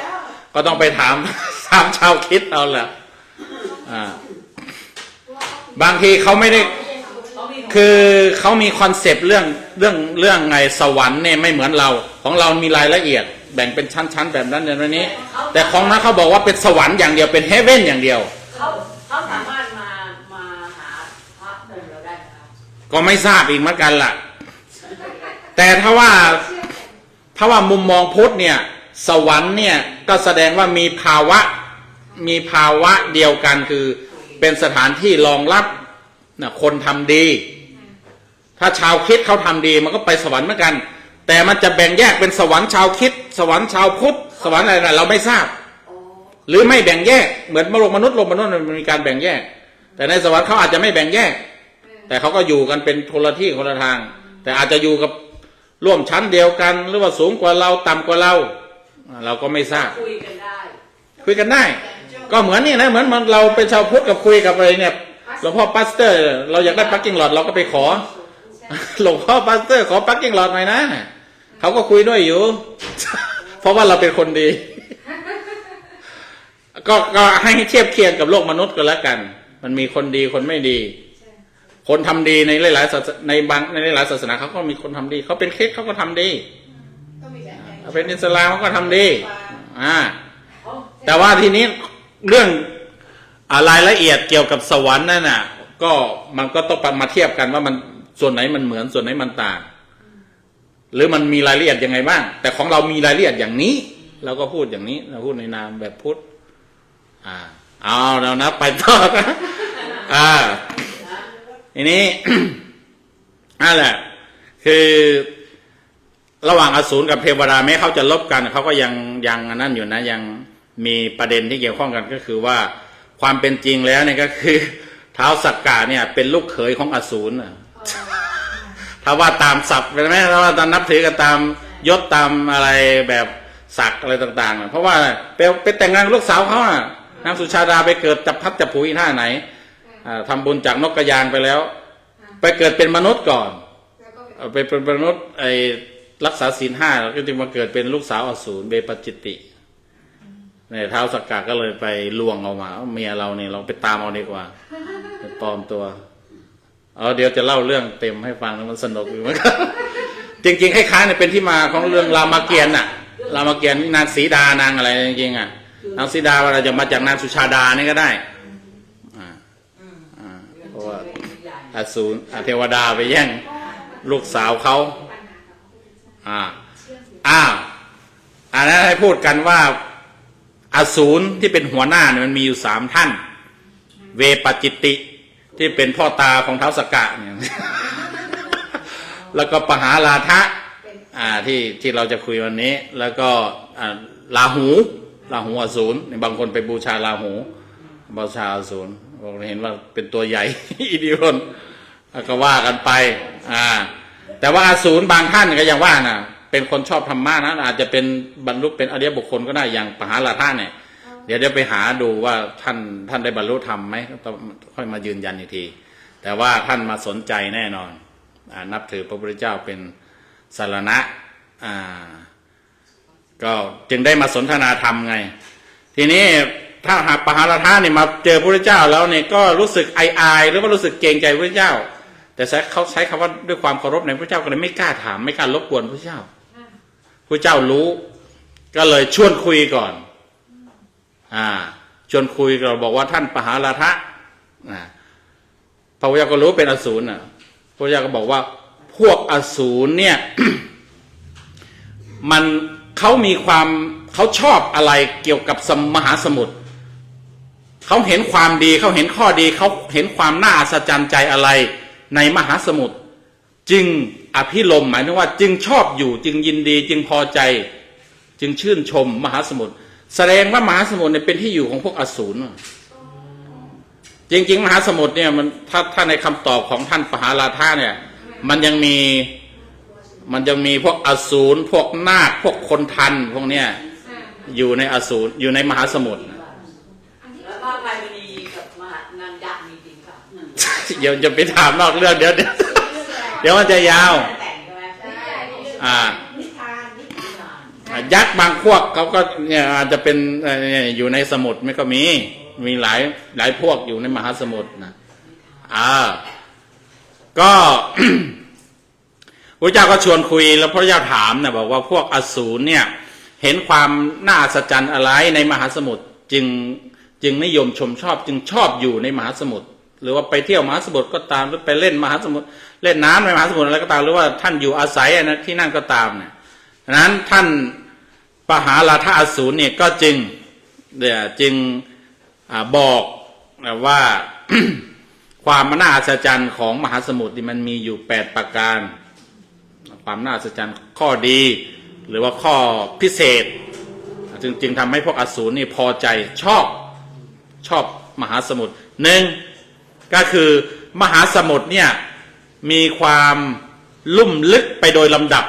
ก็ต้องไปถามชาวคริสต์เอาแหละบางทีเขาไม่ได้คือเขามีคอนเซปต์เรื่องไงสวรรค์เนี่ยไม่เหมือนเราของเรามีรายละเอียด แบ่งเป็นชั้นๆแบบนั้นอย่างนี้แต่ของนั้นเขาบอกว่าเป็นสวรรค์อย่างเดียวเป็นเฮเว่นอย่างเดียวเขาสามารถมาหาพระองค์เราได้ไหมครับ ก็ไม่ทราบอีกเหมือนกันล่ะแต่ถ้าว่ามุมมองพุทธเนี่ยสวรรค์เนี่ยก็แสดงว่ามีภาวะเดียวกันคือเป็นสถานที่รองรับนะคนทำดี ถ้าชาวคริสต์เขาทำดีมันก็ไปสวรรค์เหมือนกันแต่มันจะแบ่งแยกเป็นสวรรค์ชาวคริสต์สวรรค์ชาวพุทธสวรรค์อะไรนะเราไม่ทราบหรือไม่แบ่งแยกเหมือนโลกมนุษย์มันมีการแบ่งแยกแต่ในสวรรค์เขาอาจจะไม่แบ่งแยกแต่เขาก็อยู่กันเป็นคนละที่คนละทางแต่อาจจะอยู่กับร่วมชั้นเดียวกันหรือว่าสูงกว่าเราต่ำกว่าเราก็ไม่ทราบคุยกันได้ก็เหมือนนี่นะเหมือนเราเป็นชาวพุทธกับคุยกับอะไรเนี่ยหลวงพ่อพาสเตอร์เราอยากได้พาร์กิ้งลอตเราก็ไปขอหลวงพ่อพาสเตอร์ขอพาร์กิ้งลอตหน่อยนะเขาก็คุยด้วยอยู่ เพราะว่าเราเป็นคนดี ก็ให้เทียบเคียงกับโลกมนุษย์ก็แล้วกันมันมีคนดีคนไม่ดีคนทำดีในหลายๆในหลายศาสนาเขาก็มีคนทำดีเขาเป็นคริสต์เขาก็ทำดีเขาเป็นอิสลามเขาก็ทำดีแต่ว่าทีนี้เรื่องรายละเอียดเกี่ยวกับสวรรค์นั่นน่ะก็มันก็ต้องมาเทียบกันว่ามันส่วนไหนมันเหมือนส่วนไหนมันต่างหรือมันมีรายละเอียดยังไงบ้างแต่ของเรามีรายละเอียดอย่างนี้เราก็พูดอย่างนี้เราพูดในนามแบบพุทธเอาแล้วนะไปต่อนะทีนี้ นั่นแหละคือระหว่างอสูรกับเทวดาแม้เขาจะลบกันเขาก็ยังนั่นอยู่นะยังมีประเด็นที่เกี่ยวข้องกันก็คือว่าความเป็นจริงแล้วเนี่ยก็คือท้าวสักกะเนี่ยเป็นลูกเขยของอสูรถ้าว่าตามศัพท์เป็นไหมถ้าว่าตามนับถือกันตามยศตามอะไรแบบศักดิ์อะไรต่างๆเพราะว่าไปแต่งงานกับลูกสาวเขานางสุชาดาไปเกิดจับพัดจับผูอีท่าไหนทำบุญจากนกกระยางไปแล้วไปเกิดเป็นมนุษย์ก่อนไปเป็นมนุษย์รักษาศีล 5แล้วก็จึงมาเกิดเป็นลูกสาวอสูรเบปจิตติเนี่ยท้าวสักกะก็เลยไปลวงเอามาเมียเราเนี่ยเราไปตามเอาดีกว่าไปปลอมตัวเดี๋ยวจะเล่าเรื่องเต็มให้ฟังแล้วมันสนุกอยู่เหมือนกันจริงๆคล้ายๆเนี่ยเป็นที่มาของเรื่องรามเกียรติ์รามเกียรติ์นางสีดานางอะไรจริงๆนางสีดาเราจะมาจากนางสุชาดานี่ก็ได้เพราะว่าอสูรเทวดาไปแย่งลูกสาวเขาอันนั้นให้พูดกันว่าอสูรที่เป็นหัวหน้าเนี่ยมันมีอยู่3ท่านเวปจิตติที่เป็นพ่อตาของท้าวสักกะเนี่ย แล้วก็ปหาราทะที่เราจะคุยวันนี้แล้วก็ราหูอสูรบางคนไปบูชาราหูบูชาอสูรบอกเห็นว่าเป็นตัวใหญ่ อิทธิพลก็ว่ากันไปแต่ว่าอสูรบางท่านก็ยังว่านะเป็นคนชอบธรรมะนะอาจจะเป็นบรรลุเป็นอริยบุคคลก็ได้อย่างปหาราทะเนี่ยเดี๋ยวไปหาดูว่าท่านได้บรรลุธรรมไหมต้องค่อยมายืนยันอีกทีแต่ว่าท่านมาสนใจแน่นอนนับถือพระพุทธเจ้าเป็นสรณะก็จึงได้มาสนทนาธรรมไงทีนี้ถ้าหากปหาราทะเนี่ยมาเจอพระพุทธเจ้าแล้วเนี่ยก็รู้สึกอายหรือว่ารู้สึกเกรงใจพระพุทธเจ้าแต่เขาใช้คำว่าด้วยความเคารพในพระเจ้าก็เลยไม่กล้าถามไม่กล้ารบกวนพระเจ้าพระเจ้ารู้ก็เลยชวนคุยก่อนชวนคุยเราบอกว่าท่านปหาราทะพระพุทธเจ้าก็รู้เป็นอสูรพระพุทธเจ้าก็บอกว่าพวกอสูรเนี่ย มันเขาชอบอะไรเกี่ยวกับมหาสมุทรเขาเห็นความดีเขาเห็นข้อดีเขาเห็นความน่าอัศจรรย์ใจอะไรในมหาสมุทรจึงอภิรมย์หมายถึงว่าจึงชอบอยู่จึงยินดีจึงพอใจจึงชื่นชมมหาสมุทรแสดงว่ามหาสมุทรเนี่ยเป็นที่อยู่ของพวกอสูรจริงๆมหาสมุทรเนี่ยมันถ้าในคำตอบของท่านปหาราทะเนี่ยมันยังมีพวกอสูรพวกนาคพวกคนทันพวกเนี้ยอยู่ในอสูรอยู่ในมหาสมุทรแล้วพระไพมณีกับมหานางยักษ์มีจริงป่ะเดี๋ยวจะไปถามนอกเรื่องเดี๋ยวมันจะยาวยักษ์บางพวกเขาก็เนี่ยอาจจะเป็นอยู่ในสมุทรไม่ก็มีหลายพวกอยู่ในมหาสมุทรนะก็ พระเจ้าก็ชวนคุยแล้วพระเจ้าถามนะบอกว่าพวกอสูรเนี่ย เห็นความน่าอัศจรรย์อะไรในมหาสมุทรจึงนิยมชมชอบจึงชอบอยู่ในมหาสมุทรหรือว่าไปเที่ยวมหาสมุทรก็ตามหรือไปเล่นมหาสมุทรเล่นน้ำในมหาสมุทรอะไรก็ตามหรือว่าท่านอยู่อาศัยนะที่นั่นก็ตามเนี่ยดังนั้นท่านปหาราธอสูรเนี่ยก็จึงบอกว่า ความน่าอัศจรรย์ของมหาสมุทรที่มันมีอยู่8ประการความน่าอัศจรรย์ข้อดีหรือว่าข้อพิเศษจึงทำให้พวกอสูรนี่พอใจชอบมหาสมุทรหนึ่งก็คือมหาสมุทรเนี่ยมีความลุ่มลึกไปโดยลำดับ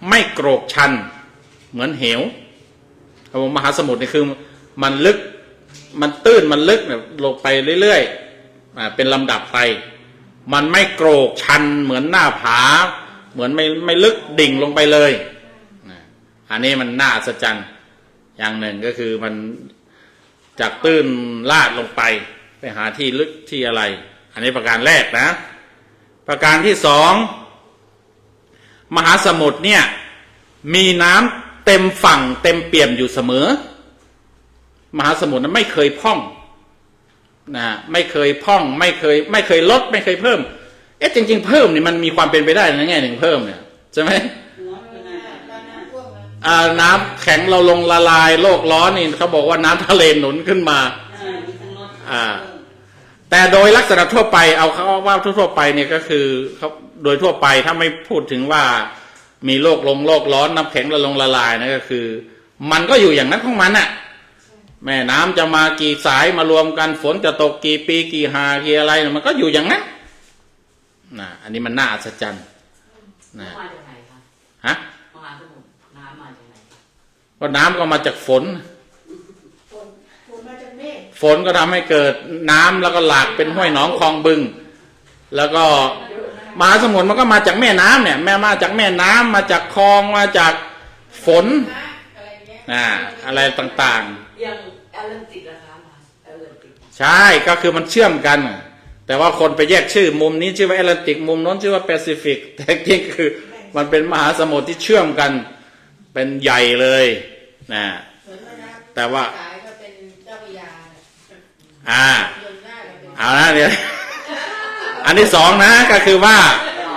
ไม่โกรกชันเหมือนเหวมหาสมุทรนี่คือมันลึกมันตื้นมันลึกเนี่ยลงไปเรื่อยๆเป็นลำดับไปมันไม่โกรกชันเหมือนหน้าผาเหมือนไม่ลึกดิ่งลงไปเลยอันนี้มันน่าอัศจรรย์อย่างหนึ่งก็คือมันจากตื้นลาดลงไปหาที่ลึกที่อะไรอันนี้ประการแรกนะประการที่สองมหาสมุทรเนี่ยมีน้ำเต็มฝั่งเต็มเปี่ยมอยู่เสมอมหาสมุทรนั้นไม่เคยพร่องนะไม่เคยพร่องไม่เคยลดไม่เคยเพิ่มจริงๆเพิ่มนี่มันมีความเป็นไปได้ในแง่หนึ่งเพิ่มเนี่ยใช่ไหมน้ำแข็งเราลงละลายโลกร้อนนี่เขาบอกว่าน้ำทะเลหนุนขึ้นมาแต่โดยลักษณะทั่วไปเอาเขาว่าทั่วไปเนี่ยก็คือเขาโดยทั่วไปถ้าไม่พูดถึงว่ามีโลกร้อนน้ำแข็งละลายนะก็คือมันก็อยู่อย่างนั้นของมันน่ะแม่น้ำจะมากี่สายมารวมกันฝนจะตกกี่ปีกี่หากี่อะไรมันก็อยู่อย่างนั้นนะอันนี้มันน่าอัศจรรย์นะมาจากไหนคะฮะมหาสมุทรน้ำมาจากไหนก็น้ำก็มาจากฝนมาจากเมฆฝนก็ทำให้เกิดน้ำแล้วก็หลากเป็นห้วยหนองคลองบึงแล้วก็มหาสมุทรมันก็มาจากแม่น้ำเนี่ยมาจากแม่น้ำมาจากคลองมาจากฝนอะไรต่างๆอย่างแอตแลนติกนะคะแอตแลนติกใช่ก็คือมันเชื่อมกันแต่ว่าคนไปแยกชื่อมุมนี้ชื่อว่าแอตแลนติกมุมโน้นชื่อว่าแปซิฟิกแต่จริงคือมันเป็นมหาสมุทรที่เชื่อมกันเป็นใหญ่เลยนะแต่ว่าเอานะเดี๋ยวอันที่สองนะก็คือว่า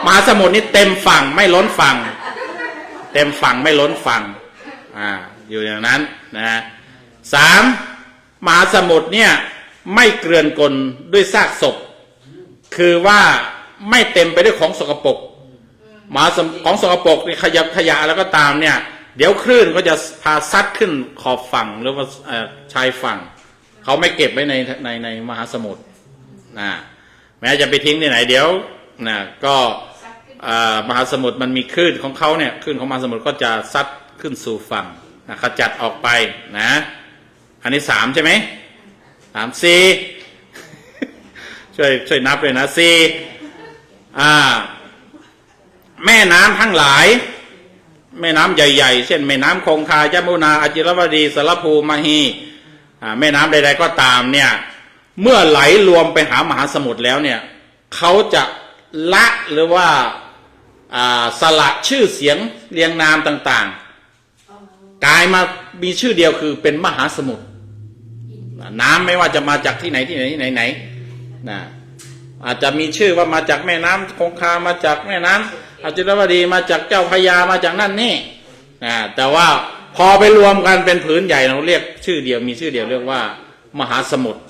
มหาสมุทรนี่เต็มฝั่งไม่ล้นฝั่งเต็มฝั่งไม่ล้นฝั่งอยู่อย่างนั้นนะสามมหาสมุทรเนี่ยไม่เกลื่อนกลด้วยซากศพคือว่าไม่เต็มไปด้วยของสกปรกของสกปรกนี่ขยะแล้วก็ตามเนี่ยเดี๋ยวคลื่นก็จะพาซัดขึ้นขอบฝั่งหรือว่าชายฝั่งเขาไม่เก็บไว้ในมหาสมุทรนะแม้จะไปทิ้งที่ไหนเดี๋ยวนะก็มหาสมุทรมันมีคลื่นของเขาเนี่ยคลื่นของมหาสมุทรก็จะซัดขึ้นสู่ฝั่งนะขจัดออกไปนะอันนี้สามใช่ไหมสี่ช่วยนับเลยนะสี่แม่น้ำทั้งหลายแม่น้ำใหญ่ๆเช่นแม่น้ำคงคายมุนาอจิรวดีสารภูมหีแม่น้ำใดๆก็ตามเนี่ยเมื่อไหลรวมไปหามหาสมุทรแล้วเนี่ยเขาจะละหรือว่าสละชื่อเสียงเรียงนามต่างๆกลายมามีชื่อเดียวคือเป็นมหาสมุทรน้ำไม่ว่าจะมาจากที่ไหนนะอาจจะมีชื่อว่ามาจากแม่น้ำคงคามาจากแม่น้ำอจิรวดีมาจากเจ้าพระยามาจากนั่นนี่แต่ว่าพอไปรวมกันเป็นผืนใหญ่เราเรียกชื่อเดียวมีชื่อเดียวเรียกว่ามหาสมุทร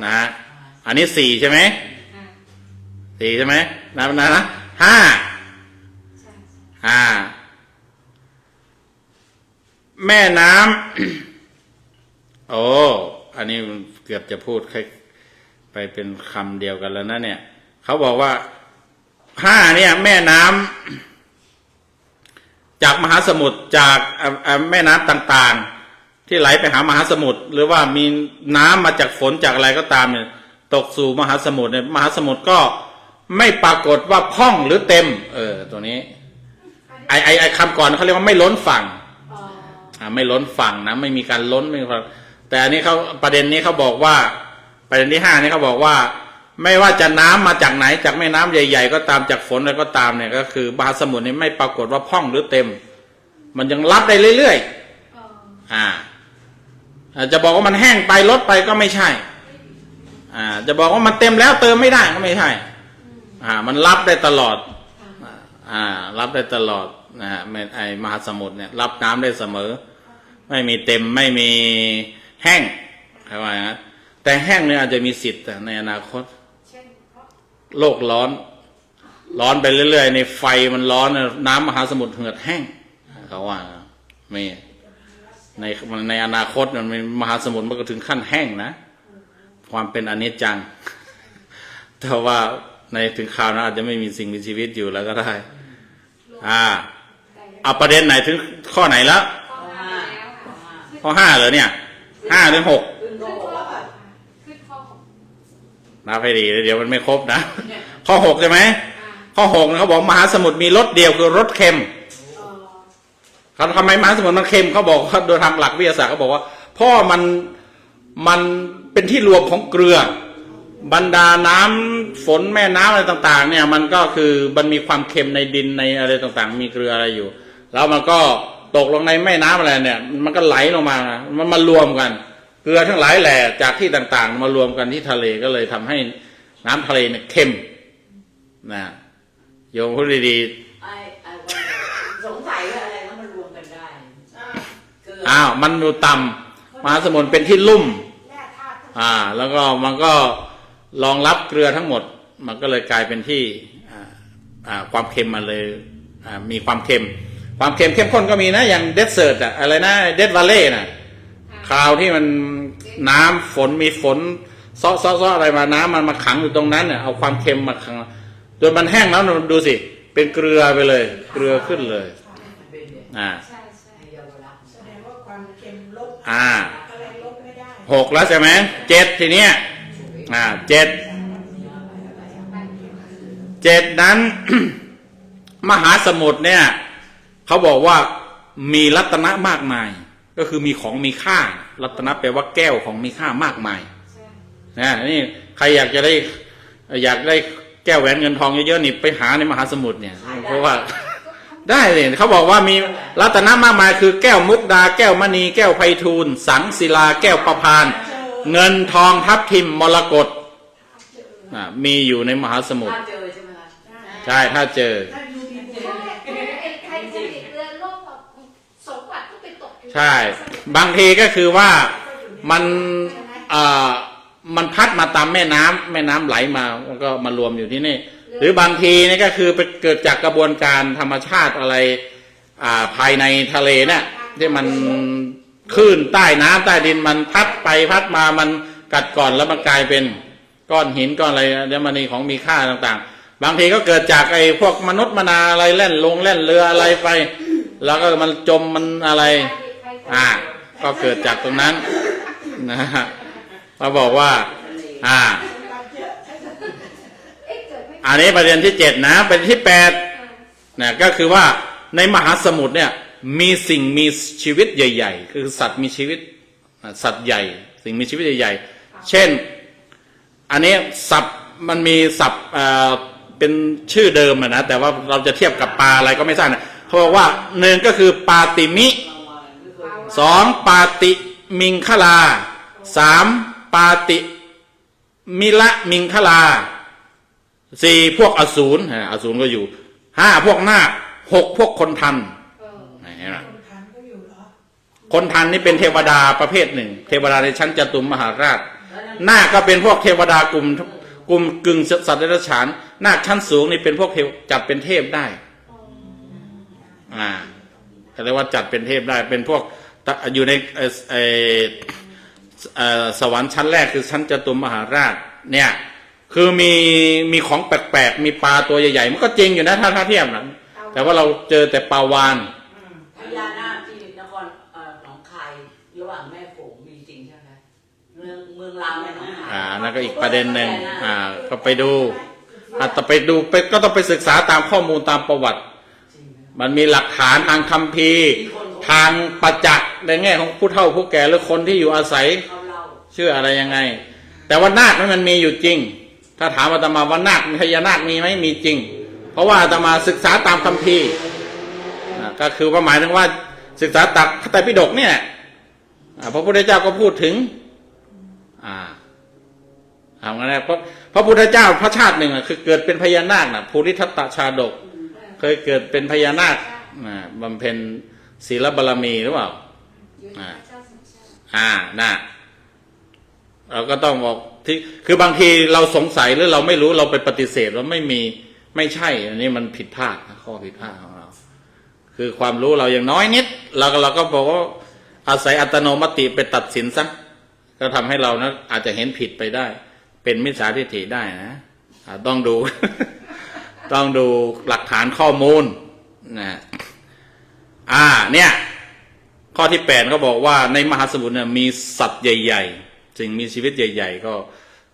นะอันนี้สี่ใช่ไหมสี่ใช่ไหมนะห้าแม่น้ำโอ้อันนี้เกือบจะพูดไปเป็นคำเดียวกันแล้วนะเนี่ยเขาบอกว่าห้าเนี่ยแม่น้ำจากมหาสมุทรจากแม่น้ำต่างๆที่ไหลไปหามหาสมุทรหรือว่ามีน้ำมาจากฝนจากอะไรก็ตามเนี่ยตกสู่มหาสมุทรเนี่ยมหาสมุทรก็ไม่ปรากฏว่าพร่องหรือเต็มตัวนี้ไอคำก่อนเขาเรียกว่าไม่ล้นฝั่งไม่ล้นฝั่งนะไม่มีการล้นไม่มีแต่อันนี้เขาประเด็นนี้เขาบอกว่าประเด็นที่ห้านี่เขาบอกว่าไม่ว่าจะน้ำมาจากไหนจากแม่น้ำใหญ่ๆก็ตามจากฝนอะไรก็ตามเนี่ยก็คือมหาสมุทรนี่ไม่ปรากฏว่าพร่องหรือเต็มมันยังรับได้เรื่อย จะบอกว่ามันแห้งไปลดไปก็ไม่ใช่ จะบอกว่ามันเต็มแล้วเติมไม่ได้ก็ไม่ใช่ มันรับได้ตลอด รับได้ตลอดนะฮะไอมหาสมุทรเนี่ยรับน้ำได้เสมอ ไม่มีเต็มไม่มีแห้งใช่ไหมฮะแต่แห้งเนี่ยอาจจะมีสิทธิ์ในอนาคต เช่นเพราะ โลกร้อนไปเรื่อยๆในไฟมันร้อนน้ำมหาสมุทรเหือดแห้งเขาว่าไม่ในอนาคตมันมหาสมุทรมันก็ถึงขั้นแห้งนะความเป็นอนิจจังแต่ว่าในถึงคราวนั้นอาจจะไม่มีสิ่งมีชีวิตอยู่แล้วก็ได้เอาประเด็นไหนถึงข้อไหนแล้ว ข้อห้าไปแล้วค่ะข้อ 5เหรอเนี่ย5 หรือ 6 ขึ้นโลกแล้วค่ะ ขึ้นข้อ 6 นับให้ดีเดี๋ยวมันไม่ครบนะข้อ 6ใช่ไหมข้อ 6เขาบอกมหาสมุทรมีรสเดียวคือรสเค็มเขาทำไมมหาสมุทรมันเค็มเขาบอกว่าโดยทางหลักวิทยาศาสตร์เขาบอกว่าเพราะมันเป็นที่รวมของเกลือบรรดาน้ำฝนแม่น้ำอะไรต่างๆเนี่ยมันก็คือมันมีความเค็มในดินในอะไรต่างๆมีเกลืออะไรอยู่แล้วมันก็ตกลงในแม่น้ำอะไรเนี่ยมันก็ไหลลงมามันมารวมกันเกลือทั้งหลายแหล่จากที่ต่างๆมารวมกันที่ทะเลก็เลยทำให้น้ำทะเลเนี่ยเค็มนะโยมพูดดีสงสัยว่าอะไรแล้วมันรวมกันได้มันอยู่ต่ำมหาสมุทรเป็นที่ลุ่มแร่ธาตุ แล้วก็มันก็รองรับเกลือทั้งหมดมันก็เลยกลายเป็นที่ความเค็มมันเลยมีความเค็มเข้มข้นก็มีนะอย่างเดสเซิร์ตอะไรนะเดสวาเล่นะคราวที่มันน้ำฝนมีฝนซ้ออะไรมาน้ำมันมาขังอยู่ตรงนั้นเนี่ยเอาความเค็มมาขังจนมันแห้งแล้วดูสิเป็นเกลือไปเลยเกลือขึ้นเลยใช่ใช่ แสดงว่าความเค็มลบ อะไรลบไม่ได้ 6แล้วใช่ไหม7ทีเนี้ย7นั้น มหาสมุทรเนี่ยเขาบอกว่ามีรัตนะมากมายก็คือมีของมีค่ารัตนะแปลว่าแก้วของมีค่ามากมายนี่ใครอยากได้แก้วแหวนเงินทองเยอะๆนี่ไปหาในมหาสมุทรเนี่ยเพราะว่าได้เลยเขาบอกว่ามีรัตนะมากมายคือแก้วมุกดาแก้วมณีแก้วไพฑูรย์สังศิลาแก้วประพานเงินทองทับทิมมรกตมีอยู่ในมหาสมุทร ถ้าเจอใช่ไหมคะ ใช่ถ้าเจอใครจะติดเรือโลกสมบัติก็ไปตกอยู่ ใช่บางทีก็คือว่ามันพัดมาตามแม่น้ำไหลมามันก็มารวมอยู่ที่นี่หรือบางทีนี่ก็คือไปเกิดจากกระบวนการธรรมชาติอะไรภายในทะเลเนี่ยที่มันคลื่นใต้น้ำใต้ดินมันพัดไปพัดมามันกัดก่อนแล้วมันกลายเป็นก้อนหินก้อนอะไรเดี๋ยวมันมีของมีค่าต่างๆบางทีก็เกิดจากไอ้พวกมนุษย์มนาอะไรเล่นเรืออะไรไปแล้วก็มันจมมันอะไรก็เกิดจากตรงนั้นนะฮะเราบอกว่าอันนี้ประเด็นที่7นะประเด็นที่8นะก็คือว่าในมหาสมุทรเนี่ยมีสิ่งมีชีวิตใหญ่ๆคือสัตว์มีชีวิตสัตว์ใหญ่สิ่งมีชีวิตใหญ่ๆเช่นอันนี้ศัพท์มันมีศัพท์เป็นชื่อเดิมนะแต่ว่าเราจะเทียบกับปลาอะไรก็ไม่ทราบนะเขาบอกว่า1ก็คือปาติมิ2ปาติมิงคลา3ปาติมิละมิงคลา4พวกอสูรก็อยู่5พวกนาค6พวกคนทันคนทันนี่เป็นเทวดาประเภทหนึ่งเทวดาในชั้นจตุมหาราชนาคก็เป็นพวกเทวดากลุ่มกึ่งสัตว์เดรัจฉานนาคชั้นสูงนี่เป็นพวกจัดเป็นเทพได้เรียกว่าจัดเป็นเทพได้เป็นพวกอยู่ในสวรรค์ชั้นแรกคือชั้นจตุมมหาราชเนี่ยคือมีของแปลกๆมีปลาตัวใหญ่ๆมันก็จริงอยู่นะถ้าเทียบนะแต่ว่าเราเจอแต่ปลาวาฬพญานาคที่นครหนองคายระหว่างแม่โขงมีจริงใช่ไหมเมืองลาวแม่หนองคายนั่นก็อีกประเด็นหนึ่งก็ไปดูแต่ไปดูก็ต้องไปศึกษาตามข้อมูลตามประวัติมันมีหลักฐานทางคัมภีร์ทางประจักษ์ในแง่ของผู้เฒ่าผู้แก่หรือคนที่อยู่อาศัยเชื่ออะไรยังไงแต่ว่านาคมันมีอยู่จริงถ้าถามอาตมาว่านาคพญานาคมีไหมมีจริงเพราะว่าอาตมาศึกษาตามคัมภีร์ก็คือว่าหมายถึงว่าศึกษาตักพระไตรปิฎกเนี่ย พระพุทธเจ้าก็พูดถึงเอางั้นนะพระพุทธเจ้าพระชาติหนึ่งคือเกิดเป็นพญานาคภูริทัตตชาดกเคยเกิดเป็นพญานาคบำเพ็ญศีลบารมีหรือเปล่าน่ะเราก็ต้องบอกที่คือบางทีเราสงสัยหรือเราไม่รู้เราไปปฏิเสธว่าไม่ใช่อันนี้มันผิดพลาดนะข้อผิดพลาดของเราคือความรู้เรายังน้อยนิดเราก็บอกว่าอาศัยอัตโนมัติไปตัดสินซะก็ทำให้เรานะอาจจะเห็นผิดไปได้ เป็นมิจฉาทิฏฐิได้นะต้องดู ต้องดูหลักฐานข้อมูลนะเนี่ยข้อที่8เขาบอกว่าในมหาสมุทรเนี่ยมีสัตว์ใหญ่ๆสิ่งมีชีวิตใหญ่ๆก็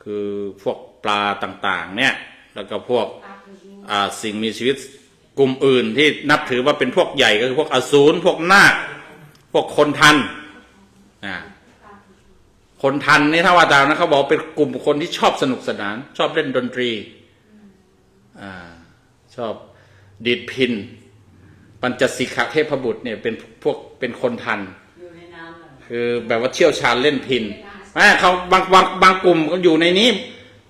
คือพวกปลาต่างๆเนี่ยแล้วก็พวกสิ่งมีชีวิตกลุ่มอื่นที่นับถือว่าเป็นพวกใหญ่ก็คือพวกอสูรพวกนาคพวกคนทันคนทันนี่ถ้าว่าตามนะเขาบอกเป็นกลุ่มคนที่ชอบสนุกสนานชอบเล่นดนตรีชอบดีดพิณปัญจสิกขเทพบุตรเนี่ยเป็นคนทันคือแบบว่าเชี่ยวชาญเล่นพิณเขาบางกลุ่มก็อยู่ในนี้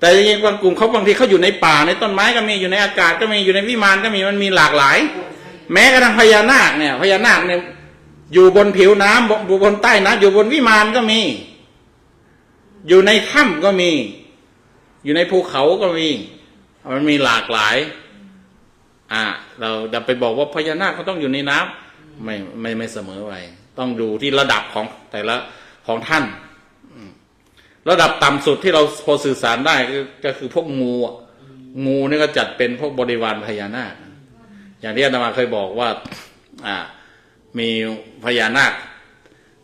แต่ยังบางกลุ่มเขาบางทีเขาอยู่ในป่าในต้นไม้ก็มีอยู่ในอากาศก็มีอยู่ในวิมานก็มีมันมีหลากหลายแม้กระทั่งพญานาคเนี่ยอยู่บนผิวน้ำอยู่บนใต้น้ำอยู่บนวิมานก็มีอยู่ในถ้ำก็มีอยู่ในภูเขาก็มีมันมีหลากหลายเราจะไปบอกว่าพญานาคเขาต้องอยู่ในน้ำไม่เสมอไปต้องดูที่ระดับของแต่ละของท่านระดับต่ำสุดที่เราพอสื่อสารได้ก็คือพวกงูนี่ก็จัดเป็นพวกบริวารพญานาคอย่างที่อาตมาเคยบอกว่ามีพญานาค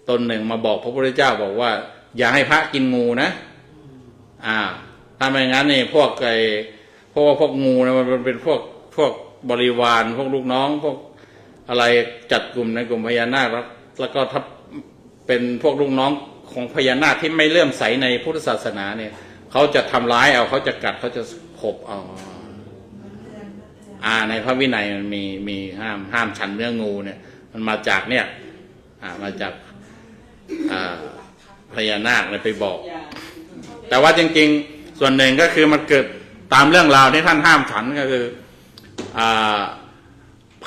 ตนหนึ่งมาบอกพระพุทธเจ้าบอกว่าอย่าให้พระกินงูนะถ้าไม่งั้นนี่พวกงูนะมันเป็นพวกบริวารพวกลูกน้องพวกอะไรจัดกลุ่มในกลุ่มพญานาคแล้วก็ถ้าเป็นพวกลูกน้องของพญานาคที่ไม่เลื่อมใสในพุทธศาสนาเนี่ยเขาจะทำร้ายเอาเขาจะกัดเขาจะขบเอาในพระวินัยมันมีห้ามฉันเนื้องูเนี่ยมันมาจากเนี่ยมาจากพญานาคเลยไปบอก แต่ว่าจริงๆส่วนหนึ่งก็คือมันเกิดตามเรื่องราวที่ท่านห้ามฉันก็คือ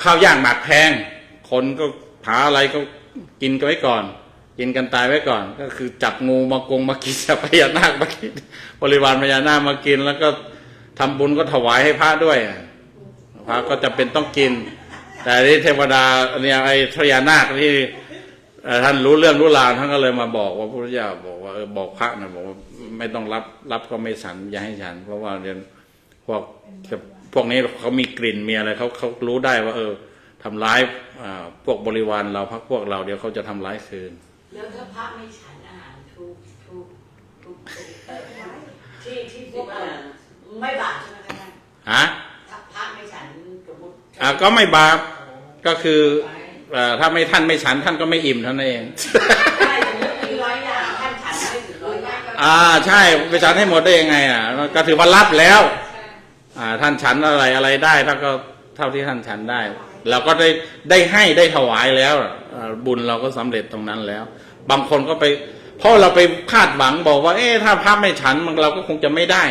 ข้าวย่างหมากแพงคนก็หาอะไรก็กินกันไว้ก่อนกินกันตายไว้ก่อนก็คือจับงูมากินจับพญานาคมากินบริวารพญานาคมากินแล้วก็ทำบุญก็ถวายให้พระด้วยพระก็จะเป็นต้องกินแต่ที่เทวดาเนี่ยไอ้พญานาคที่ท่านรู้เรื่องรู้ราวท่านก็เลยมาบอกว่าพระพุทธเจ้าบอกว่าบอกพระนะบอกว่าไม่ต้องรับก็ไม่ฉันอย่าให้ฉันเพราะว่าเดี๋ยวพวกนี้เขามีกลิ่นมีอะไรเขารู้ได้ว่าทำร้ายพวกบริวารเราพวกเราเดี๋ยวเขาจะทำร้ายคืนแล้วถ้าพระไม่ฉันอาหารทุกที่พวกไม่บาปใช่ไหมคะท่านถ้าพระไม่ฉันสมมติก็ไม่บาปก็คือถ้าท่านไม่ฉันท่านก็ไม่อิ่มเท่านั้นเองใช่มี100 อย่างท่านฉันไม่ถึง100 อย่างใช่ไปฉันให้หมดได้ยังไงก็ถือว่ารับแล้วท่านฉันอะไรได้ท่านก็เท่าที่ท่านฉันได้เราก็ได้ถวายแล้วบุญเราก็สำเร็จตรงนั้นแล้วบางคนก็ไปเพราะเราไปคาดหวังบอกว่าถ้าพระไม่ฉันเราก็คงจะไม่ได้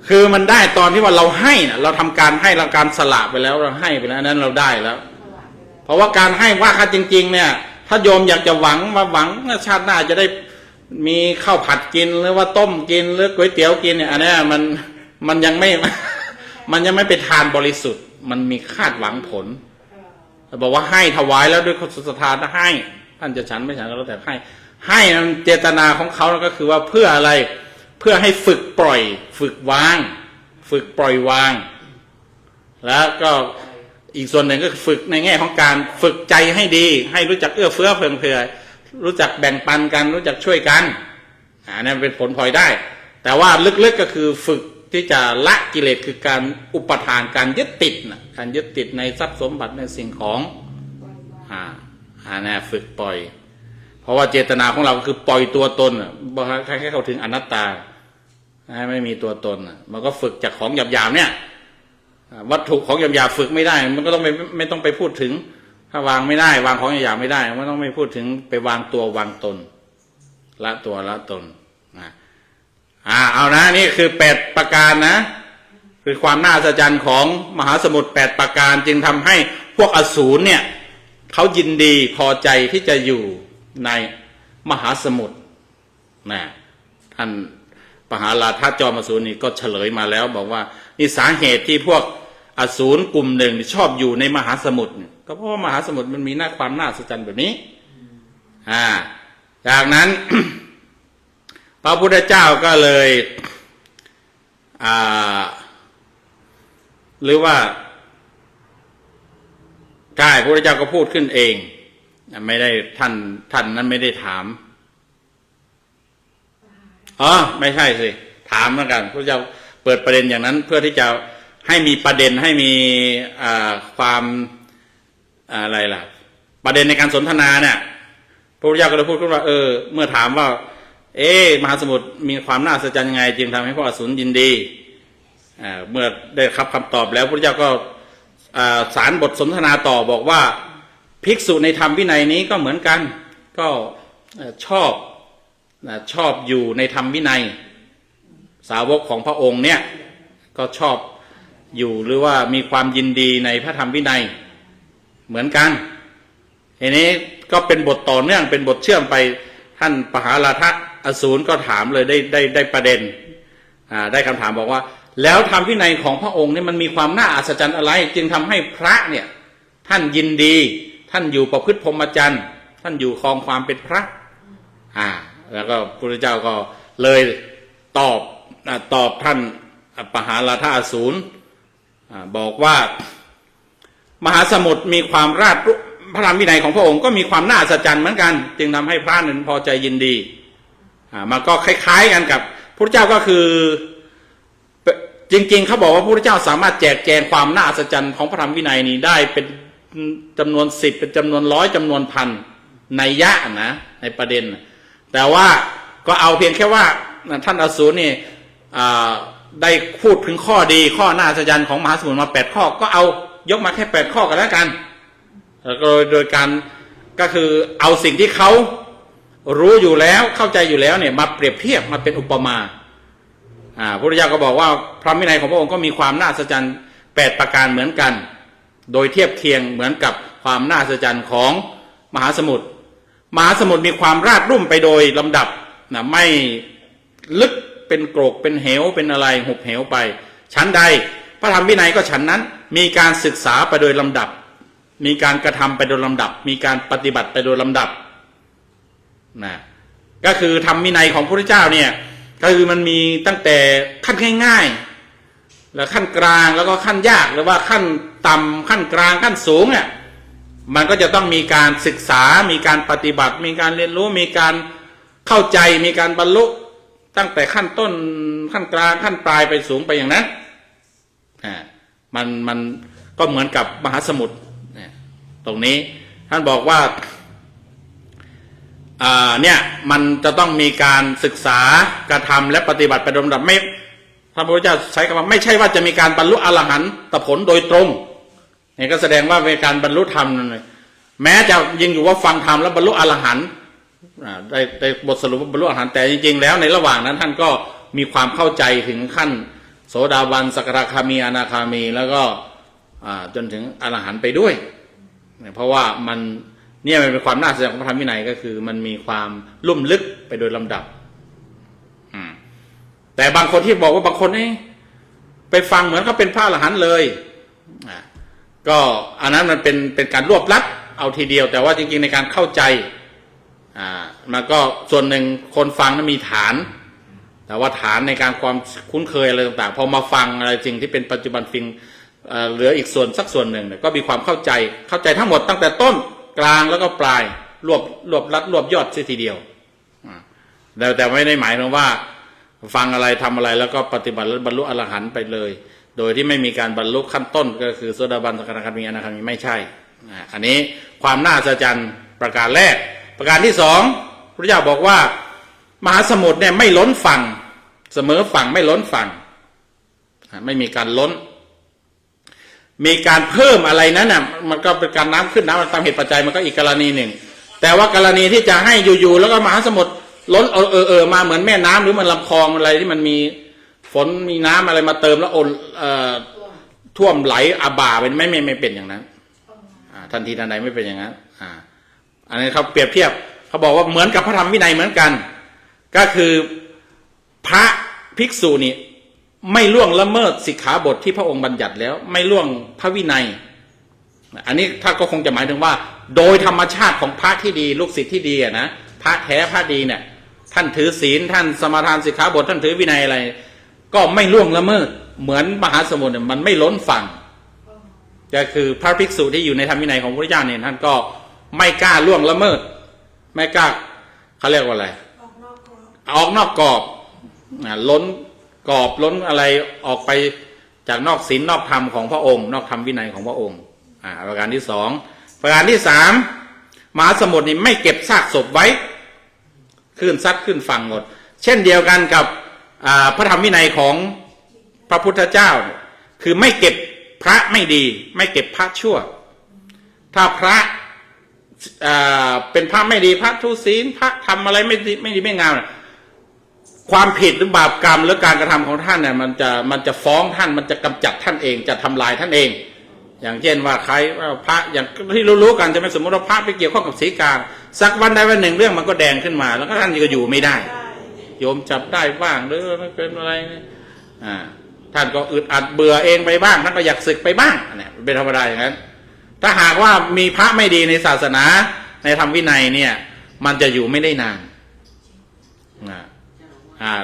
คือมันได้ตอนที่ว่าเราให้นะเราทำการให้เราการสละไปแล้วเราให้ไปแล้วนั้นเราได้แล้วเพราะว่าการให้ว่าจริงๆเนี่ยถ้าโยมอยากจะหวังชาติหน้าจะได้มีข้าวผัดกินหรือว่าต้มกินหรือก๋วยเตี๋ยวกินเนี่ยอันนี้มันยังไม่เป็นทานบริสุทธิ์มันมีคาดหวังผลบอกว่าให้ถวายแล้วด้วยความศรัทธาให้ท่านจะฉันไม่ฉันก็แล้วแต่ให้เจตนาของเขาก็คือว่าเพื่ออะไรเพื่อให้ฝึกปล่อยฝึกวางฝึกปล่อยวางแล้วก็อีกส่วนหนึ่งก็ฝึกในแง่ของการฝึกใจให้ดีให้รู้จักเอื้อเฟื้อเผื่อรู้จักแบ่งปันกันรู้จักช่วยกันนั่นเป็นผลพลอยได้แต่ว่าลึกๆก็คือฝึกที่จะละกิเลสคือการอุปทานการยึดติดการยึดติดในทรัพย์สมบัติในสิ่งของฝึกปล่อยเพราะว่าเจตนาของเราคือปล่อยตัวตนแค่เข้าถึงอนัตตาไม่มีตัวตนมันก็ฝึกจากของหยาบๆเนี่ยวัตถุของหยาบๆฝึกไม่ได้มันก็ต้องไม่ต้องไปพูดถึง ถ้าวางไม่ได้วางของอย่างไม่ได้ไม่ต้องไม่พูดถึงไปวางตัววางตนละตัวละตนนะเอานะนี่คือ8ประการนะคือความน่าอัศจรรย์ของมหาสมุทร8ประการจึงทำให้พวกอสูรเนี่ยเขายินดีพอใจที่จะอยู่ในมหาสมุทรนะท่านปหาราธาจอมอสูรนี่ก็เฉลยมาแล้วบอกว่านี่สาเหตุที่พวกอสูรกลุ่มหนึ่งชอบอยู่ในมหาสมุทรก็เพราะว่ามหาสมุทรมันมีความน่าอัศจรรย์แบบนี้จากนั้น พระพุทธเจ้าก็เลยหรือว่าใช่พระพุทธเจ้าก็พูดขึ้นเองไม่ได้ท่านนั้นไม่ได้ถามไม่ใช่สิถามเหมือนกันพระเจ้าเปิดประเด็นอย่างนั้นเพื่อที่จะให้มีประเด็นให้มีความอะไรล่ะประเด็นในการสนทนาเนี่ยพระพุทธเจ้าก็เลยพูดขึ้นว่าเมื่อถามว่ามหาสมุทรมีความน่าอัศจรรย์ยังไงจึงทำให้พวกอสูรยินดีเมื่อได้รับคำตอบแล้วพระพุทธเจ้าก็สารบทสนทนาต่อบอกว่าภิกษุในธรรมวินัยนี้ก็เหมือนกันก็ชอบอยู่ในธรรมวินัยสาวกของพระองค์เนี่ยก็ชอบอยู่หรือว่ามีความยินดีในพระธรรมวินัยเหมือนกันอันนี้ก็เป็นบทต่อเนื่องเป็นบทเชื่อมไปท่านปหาราธอสูรก็ถามเลยได้ประเด็นได้คำถามบอกว่าแล้วธรรมวินัยของพระองค์เนี่ยมันมีความน่าอัศจรรย์อะไรจึงทำให้พระเนี่ยท่านยินดีท่านอยู่ประพฤติพรหมจรรย์ท่านอยู่ครองความเป็นพระแล้วก็พระพุทธเจ้าก็เลยตอบท่านปหาราธอสูรบอกว่ามหาสมุทรมีความราชพระธรรมวินัยของพระองค์ก็มีความน่าอัศจรรย์เหมือนกันจึงทำให้พระนั้นพอใจยินดีมันก็คล้ายๆกันกับพระพุทธเจ้าก็คือจริงๆเขาบอกว่าพระพุทธเจ้าสามารถแจกแจงความน่าอัศจรรย์ของพระธรรมวินัยนี้ได้เป็นจำนวน10เป็นจำนวน100จำนวนพันนัยยะนะในประเด็นแต่ว่าก็เอาเพียงแค่ว่าท่านอสูรนี่ได้พูดถึงข้อดีข้อน่าอัศจรรย์ของมหาสมุทรมา8ข้อก็เอายกมาแค่8ข้อกันแล้วกันแล้วก็โดยการก็คือเอาสิ่งที่เขารู้อยู่แล้วเข้าใจอยู่แล้วเนี่ยมาเปรียบเทียบมาเป็นอุปมาพระพุทธเจ้าก็บอกว่าพระวินัยของพระองค์ก็มีความน่าอัศจรรย์8ประการเหมือนกันโดยเทียบเคียงเหมือนกับความน่าอัศจรรย์ของมหาสมุทรมีความราบรุ่มไปโดยลำดับไม่ลึกเป็นโกรกเป็นเหวเป็นอะไรหุบเหวไปชั้นใดพระธรรมวินัยก็ชั้นนั้นมีการศึกษาไปโดยลำดับมีการกระทำไปโดยลำดับมีการปฏิบัติไปโดยลำดับก็คือธรรมวินัยของพระพุทธเจ้าเนี่ยก็คือมันมีตั้งแต่ขั้นง่ายๆแล้วขั้นกลางแล้วก็ขั้นยากหรือว่าขั้นต่ำขั้นกลางขั้นสูงเนี่ยมันก็จะต้องมีการศึกษามีการปฏิบัติมีการเรียนรู้มีการเข้าใจมีการบรรลุตั้งแต่ขั้นต้นขั้นกลางขั้นปลายไปสูงไปอย่างนั้นมันก็เหมือนกับมหาสมุทรตรงนี้ท่านบอกว่าเนี่ยมันจะต้องมีการศึกษากระทำและปฏิบัติไปโดยลำดับไม่พระพุทธเจ้าใช้คำว่าไม่ใช่ว่าจะมีการบรรลุอรหันตผลโดยตรงนี่ก็แสดงว่าเป็นการบรรลุธรรมแม้จะยิงอยู่ว่าฟังธรรมแล้วบรรลุอรหันต์ได้บทสรุปบรรลุอรหันต์แต่จริงๆแล้วในระหว่างนั้นท่านก็มีความเข้าใจถึงขั้นโสดาบันสกทาคามีอนาคามีแล้วก็จนถึงอรหันต์ไปด้วยเพราะว่ามันเนี่ยมันเป็นความน่าสนใจของพระธรรมวินัยก็คือมันมีความลุ่มลึกไปโดยลำดับแต่บางคนที่บอกว่าบางคนนี่ไปฟังเหมือนเขาเป็นพระอรหันต์เลยก็อันนั้นมันเป็นการรวบลัดเอาทีเดียวแต่ว่าจริงๆในการเข้าใจมันก็ส่วนหนึ่งคนฟังนั้นมีฐานแต่ว่าฐานในการความคุ้นเคยอะไรต่างๆพอมาฟังอะไรจริงที่เป็นปัจจุบันฟิงเหลืออีกสักส่วนหนึ่งก็มีความเข้าใจทั้งหมดตั้งแต่ต้นกลางแล้วก็ปลายรวบลัดรวบยอดเสียทีเดียวแต่ไม่ได้หมายถึงว่าฟังอะไรทำอะไรแล้วก็ปฏิบัติแล้วบรรลุอรหันต์ไปเลยโดยที่ไม่มีการบรรลุขั้นต้นก็คือโสดาบันสกทาคามีอนาคามีไม่ใช่อันนี้ความน่าอัศจรรย์ประการแรกประการที่สองพระเจ้าบอกว่ามหาสมุทรเนี่ยไม่ล้นฝั่งเสมอฝั่งไม่ล้นฝั่งไม่มีการล้น มีการเพิ่มอะไรนั้นน่ะมันก็เป็นการน้ำขึ้นน้ำตามเหตุปัจจัยมันก็อีกกรณีหนึ่งแต่ว่ากรณีที่จะให้อยู่ๆแล้วก็มหาสมุทรล้นมาเหมือนแม่น้ำหรือมันลำคลองอะไรที่มันมีฝนมีน้ำอะไรมาเติมแล้วท่วมไหลอาบ่าเป็นไม่เป็นอย่างนั้นทันทีทันใดไม่เป็นอย่างนั้นอันนี้เขาเปรียบเทียบเขาบอกว่าเหมือนกับพระธรรมวินัยเหมือนกันก็คือพระภิกษุนี่ไม่ล่วงละเมิดสิกขาบทที่พระองค์บัญญัติแล้วไม่ล่วงพระวินัยอันนี้ท่านก็คงจะหมายถึงว่าโดยธรรมชาติของพระที่ดีลูกศิษย์ที่ดีนะพระแท้พระดีเนี่ยท่านถือศีลท่านสมาทานสิกขาบทท่านถือวินัยอะไรก็ไม่ล่วงละเมิดเหมือนมหาสมุทรเนี่ยมันไม่ล้นฝั่งก็คือพระภิกษุที่อยู่ในธรรมวินัยของพระพุทธเจ้าเนี่ยท่านก็ไม่กล้าล่วงละเมิดไม่กล้าเขาเรียกว่าอะไรออกนอกกรอบล้นกรอบล้นอะไรออกไปจากนอกศีลนอกธรรมของพระองค์นอกธรรมวินัยของพระองค์ประการที่สองประการที่สามมหาสมุทรนี่ไม่เก็บซากศพไว้ขึ้นซัดขึ้นฝั่งหมดเช่นเดียวกันกับพระธรรมวินัยของพระพุทธเจ้าคือไม่เก็บพระไม่ดีไม่เก็บพระชั่วถ้าพระเป็นพระไม่ดีพระทุศีลพระทำอะไรไม่ดีไม่งามความผิดหรือบาปกรรมหรือการกระทำของท่านเนี่ยมันจะฟ้องท่านมันจะกำจัดท่านเองจะทำลายท่านเองอย่างเช่นว่าใครพระอย่างที่รู้ๆกันจะไม่สมมติว่าพระไปเกี่ยวข้องกับศรีกาสักวันใดวันหนึ่งเรื่องมันก็แดงขึ้นมาแล้วก็ท่านก็อยู่ไม่ได้โยมจับได้บ้างหรือไม่เป็นอะไรท่านก็อึดอัดเบื่อเองไปบ้างท่านก็อยากสึกไปบ้างเนี่ยเป็นธรรมดาอย่างนั้นถ้าหากว่ามีพระไม่ดีในศาสนาในธรรมวินัยเนี่ยมันจะอยู่ไม่ได้นาน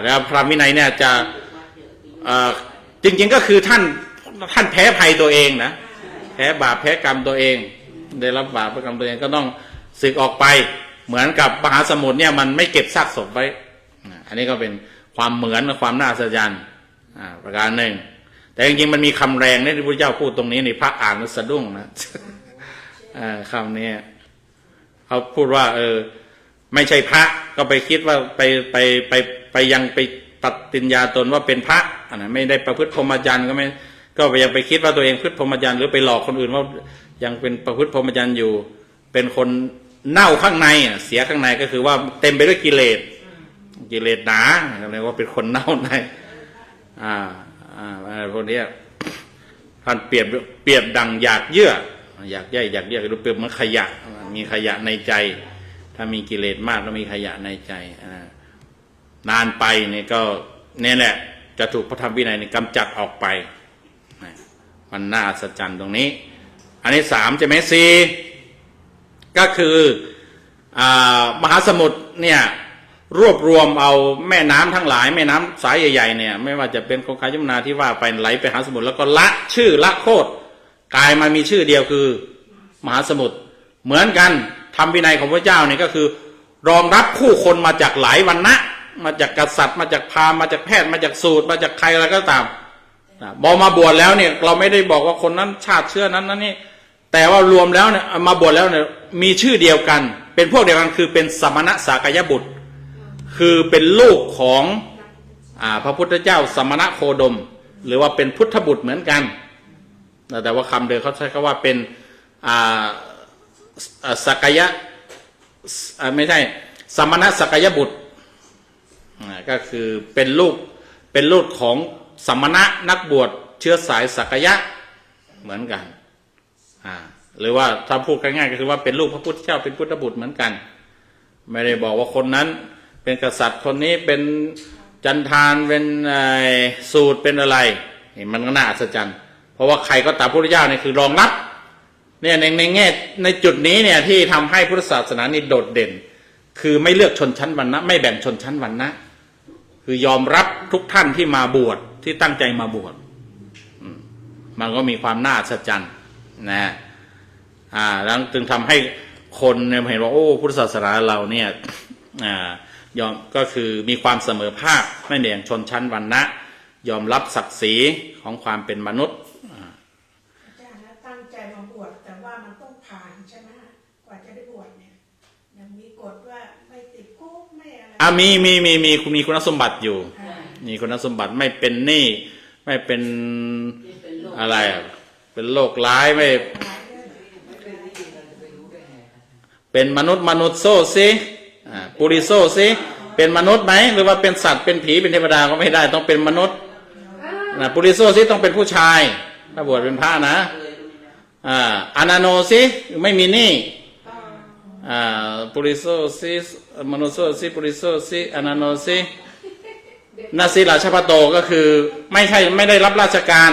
แล้วพระวินัยเนี่ยจะจริงๆก็คือท่านแพ้ภัยตัวเองนะแพ้บาปแพ้กรรมตัวเองได้รับบาปแพ้กรรมตัวเองก็ต้องสึกออกไปเหมือนกับมหาสมุทรเนี่ยมันไม่เก็บซากศพไว้อันนี้ก็เป็นความเหมือนความน่าอัศจรรย์ประการหนึ่งแต่จริงๆมันมีคำแรงที่พระพุทธเจ้าพูดตรงนี้ในพระอ่านแล้วสะดุ้งนะคำนี้เขาพูดว่าไม่ใช่พระก็ไปคิดว่าไปยังไปปฏิญญาตนว่าเป็นพระไม่ได้ประพฤติพรหมจรรย์ก็ยังไปคิดว่าตัวเองพฤติพรหมจรรย์หรือไปหลอกคนอื่นว่ายังเป็นประพฤติพรหมจรรย์อยู่เป็นคนเน่าข้างในเสียข้างในก็คือว่าเต็มไปด้วยกิเลสหนาเรียกว่าเป็นคนเน่าในพวกนี้ท่านเปรียบดังอยากเยื่ออยากเปรียบเหมือนขยะมีขยะในใจถ้ามีกิเลสมากแล้วมีขยะในใจนานไปเนี่ยก็เนี่ยแหละจะถูกพระธรรมวินัยกำจัดออกไปมันน่าอัศจรรย์ตรงนี้อันนี้สามใช่ไหมสี่ก็คือมหาสมุทรเนี่ยรวบรวมเอาแม่น้ำทั้งหลายแม่น้ำสายใหญ่ๆเนี่ยไม่ว่าจะเป็นคงคายุมนาที่ว่าไปไหลไปหาสมุทรแล้วก็ละชื่อละโคตรกลายมามีชื่อเดียวคือมหาสมุทรเหมือนกันธรรมวินัยของพระเจ้าเนี่ยก็คือรองรับผู้คนมาจากหลายวรรณะมาจากกษัตริย์มาจากพราหมณ์มาจากแพทย์มาจากสูตรมาจากใครอะไรก็ตามบอกมาบวชแล้วเนี่ยเราไม่ได้บอกว่าคนนั้นชาติเชื้อนั้นนั่นนี่แต่ว่ารวมแล้วเนี่ยมาบวชแล้วเนี่ยมีชื่อเดียวกันเป็นพวกเดียวกันคือเป็นสมณะสากยบุตรคือเป็นลูกของพระพุทธเจ้าสมณะโคดมหรือว่าเป็นพุทธบุตรเหมือนกันแต่ว่าคำเดิมเขาใช้คำว่าเป็นสักยะไม่ใช่สมณะสักยบุตรก็คือเป็นลูกของสมณะนักบวชเชื้อสายสักยะเหมือนกันหรือว่าถ้าพูดง่ายๆก็คือว่าเป็นลูกพระพุทธเจ้าเป็นพุทธบุตรเหมือนกันไม่ได้บอกว่าคนนั้นเป็นกษัตริย์คนนี้เป็นจันทานเป็นสูตรเป็นอะไรมันก็น่าอัศจรรย์เพราะว่าใครก็ตามพระพุทธเจ้าเนี่ยคือรองรับเนี่ยในแง่ในจุดนี้เนี่ยที่ทำให้พุทธศาสนานี่โดดเด่นคือไม่เลือกชนชั้นวรรณะไม่แบ่งชนชั้นวรรณะคือยอมรับทุกท่านที่มาบวชที่ตั้งใจมาบวชมันก็มีความน่าอัศจรรย์นะแล้วจึงทำให้คนเนี่ยเห็นว่าโอ้พุทธศาสนาเราเนี่ยยอมก็คือมีความเสมอภาคไม่แบ่งชนชั้นวรรณะยอมรับศักดิ์ศรีของความเป็นมนุษย์อาจารย์ตั้งใจมาบวชแต่ว่ามันต้องผ่านใช่ไหมกว่าจะได้บวชเนี่ยยังมีกฎว่าไม่ติดคุกไม่อะไรมีคุณสมบัติอยู่มีคุณสมบัติไม่เป็นหนี้ไม่เป็นอะไร เป็นโรคร้ายไม่ ไม่เป็นได้ยินเราจะไปรู้ได้ไงคะ เป็นมนุษย์โซซิปุริโซซิเป็นมนุษย์ไหมหรือว่าเป็นสัตว์เป็นผีเป็นเทวดาก็ไม่ได้ต้องเป็นมนุษย์นะปุริโซซิต้องเป็นผู้ชายถ้าบวชเป็นพระนะอานาโนซิไม่มีหนี้ปุริโซซิมนุษย์โซซิปุริโซซิอานาโนซินาซิราชพโตก็คือไม่ได้รับราชการ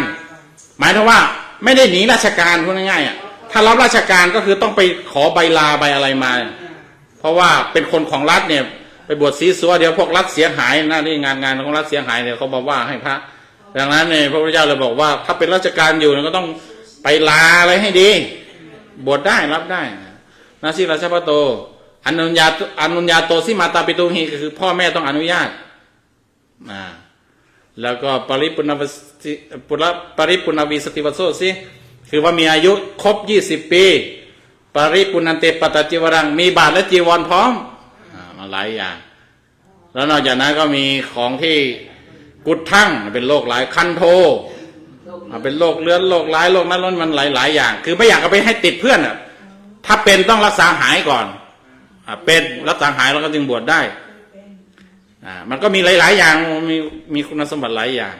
หมายถึงว่าไม่ได้หนีราชการพูดง่ายๆถ้ารับราชการก็คือต้องไปขอใบลาใบอะไรมา เพราะว่าเป็นคนของรัฐเนี่ยไปบวชซีซัวเดี๋ยวพวกรัฐเสียหายนะนี่งานของรัฐเสียหายเนี่ยเขาบอกว่าให้พระดังนั้นเนี่ยพระพุทธเจ้าเลยบอกว่าถ้าเป็นราชการอยู่ก็ต้องไปลาอะไรให้ดีบวชได้รับได้นาซิราชพโตอนุญาโตสิมาตาปิตุหิก็คือพ่อแม่ต้องอนุญาตแล้วก็ปริปุณวีสติวัสโสสิคือว่ามีอายุครบ20 ปีปริปุณันเตปตจิวรังมีบาตรและจีวรพร้อมมาหลายอย่างแล้วนอกจากนั้นก็มีของที่กุดทั่งเป็นโรคหลายคันโทเป็นโรคเลือดโรคร้ายโรคนั้นมันหลายอย่างคือไม่อยากเอาไปให้ติดเพื่อนถ้าเป็นต้องรักษาหายก่อนเป็นรักษาหายแล้วก็จึงบวชได้มันก็มีหลายอย่างมีคุณสมบัติหลายอย่าง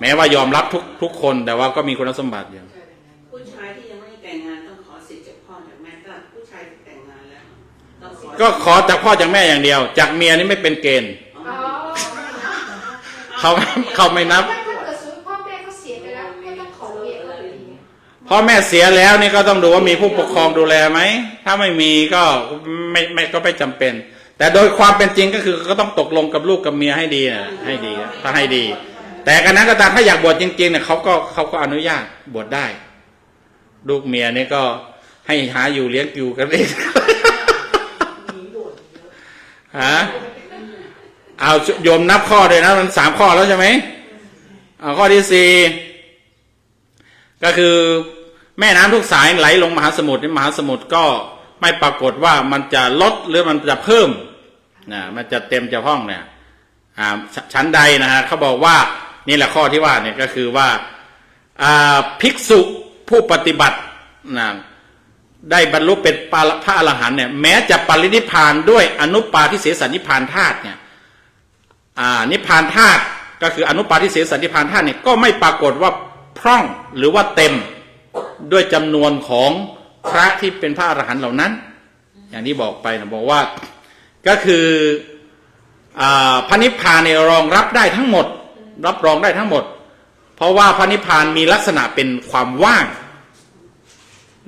แม้ว่ายอมรับทุกคนแต่ว่าก็มีคุณสมบัติอยู่ ผู้ชายที่ยังไม่ได้แต่งงานต้องขอสิทธิ์จากพ่อจากแม่ถ้าผู้ชายที่แต่งงานแล้วต้องขอ ก็ขอจากพ่อจากแม่อย่างเดียว จากเมียนี่ไม่เป็นเกณฑ์ อ๋อ เขาไม่นับ ถ้าเกิดสมมติพ่อแม่เขาเสียไปแล้วก็ต้องขอเมียเขาอยู่ดี พ่อแม่เสียแล้วนี่ก็ต้องดูว่ามีผู้ปกครองดูแลไหมถ้าไม่มีก็ไม่จำเป็น แต่โดยความเป็นจริงก็คือก็ต้องตกลงกับลูกกับเมียให้ดีนะให้ดีถ้าให้ดี แต่กันนั้นก็ตามถ้าอยากบวชจริงๆเนี่ยเขาก็อนุญาตบวชได้ ลูกเมียนี่ก็ให้หาอยู่เลี้ยงอยู่กันเองฮะเอาโยมนับข้อเลยนะมัน3 ข้อแล้วใช่ไหมเอาข้อที่4ก็คือแม่น้ำทุกสายไหลลงมหาสมุทรนี่มหาสมุทรก็ไม่ปรากฏว่ามันจะลดหรือมันจะเพิ่มนะมันจะเต็มจะห้องเนี่ยชั้นใดนะฮะเขาบอกว่านี่แหละข้อที่ว่าเนี่ยก็คือว่าภิกษุผู้ปฏิบัตินะได้บรรลุเป็นพระอรหันต์เนี่ยแม้จะปรินิพพานด้วยอนุปาทิเสสนิพพานธาตุเนี่ยนิพพานธาตุก็คืออนุปาทิเสสนิพพานธาตุเนี่ยก็ไม่ปรากฏว่าพร่องหรือว่าเต็มด้วยจำนวนของพระที่เป็นพระอรหันต์เหล่านั้นอย่างที่บอกไปนะบอกว่าก็คือพระนิพพานเนี่ยรองรับได้ทั้งหมดรับรองได้ทั้งหมดเพราะว่าพระนิพพานมีลักษณะเป็นความว่าง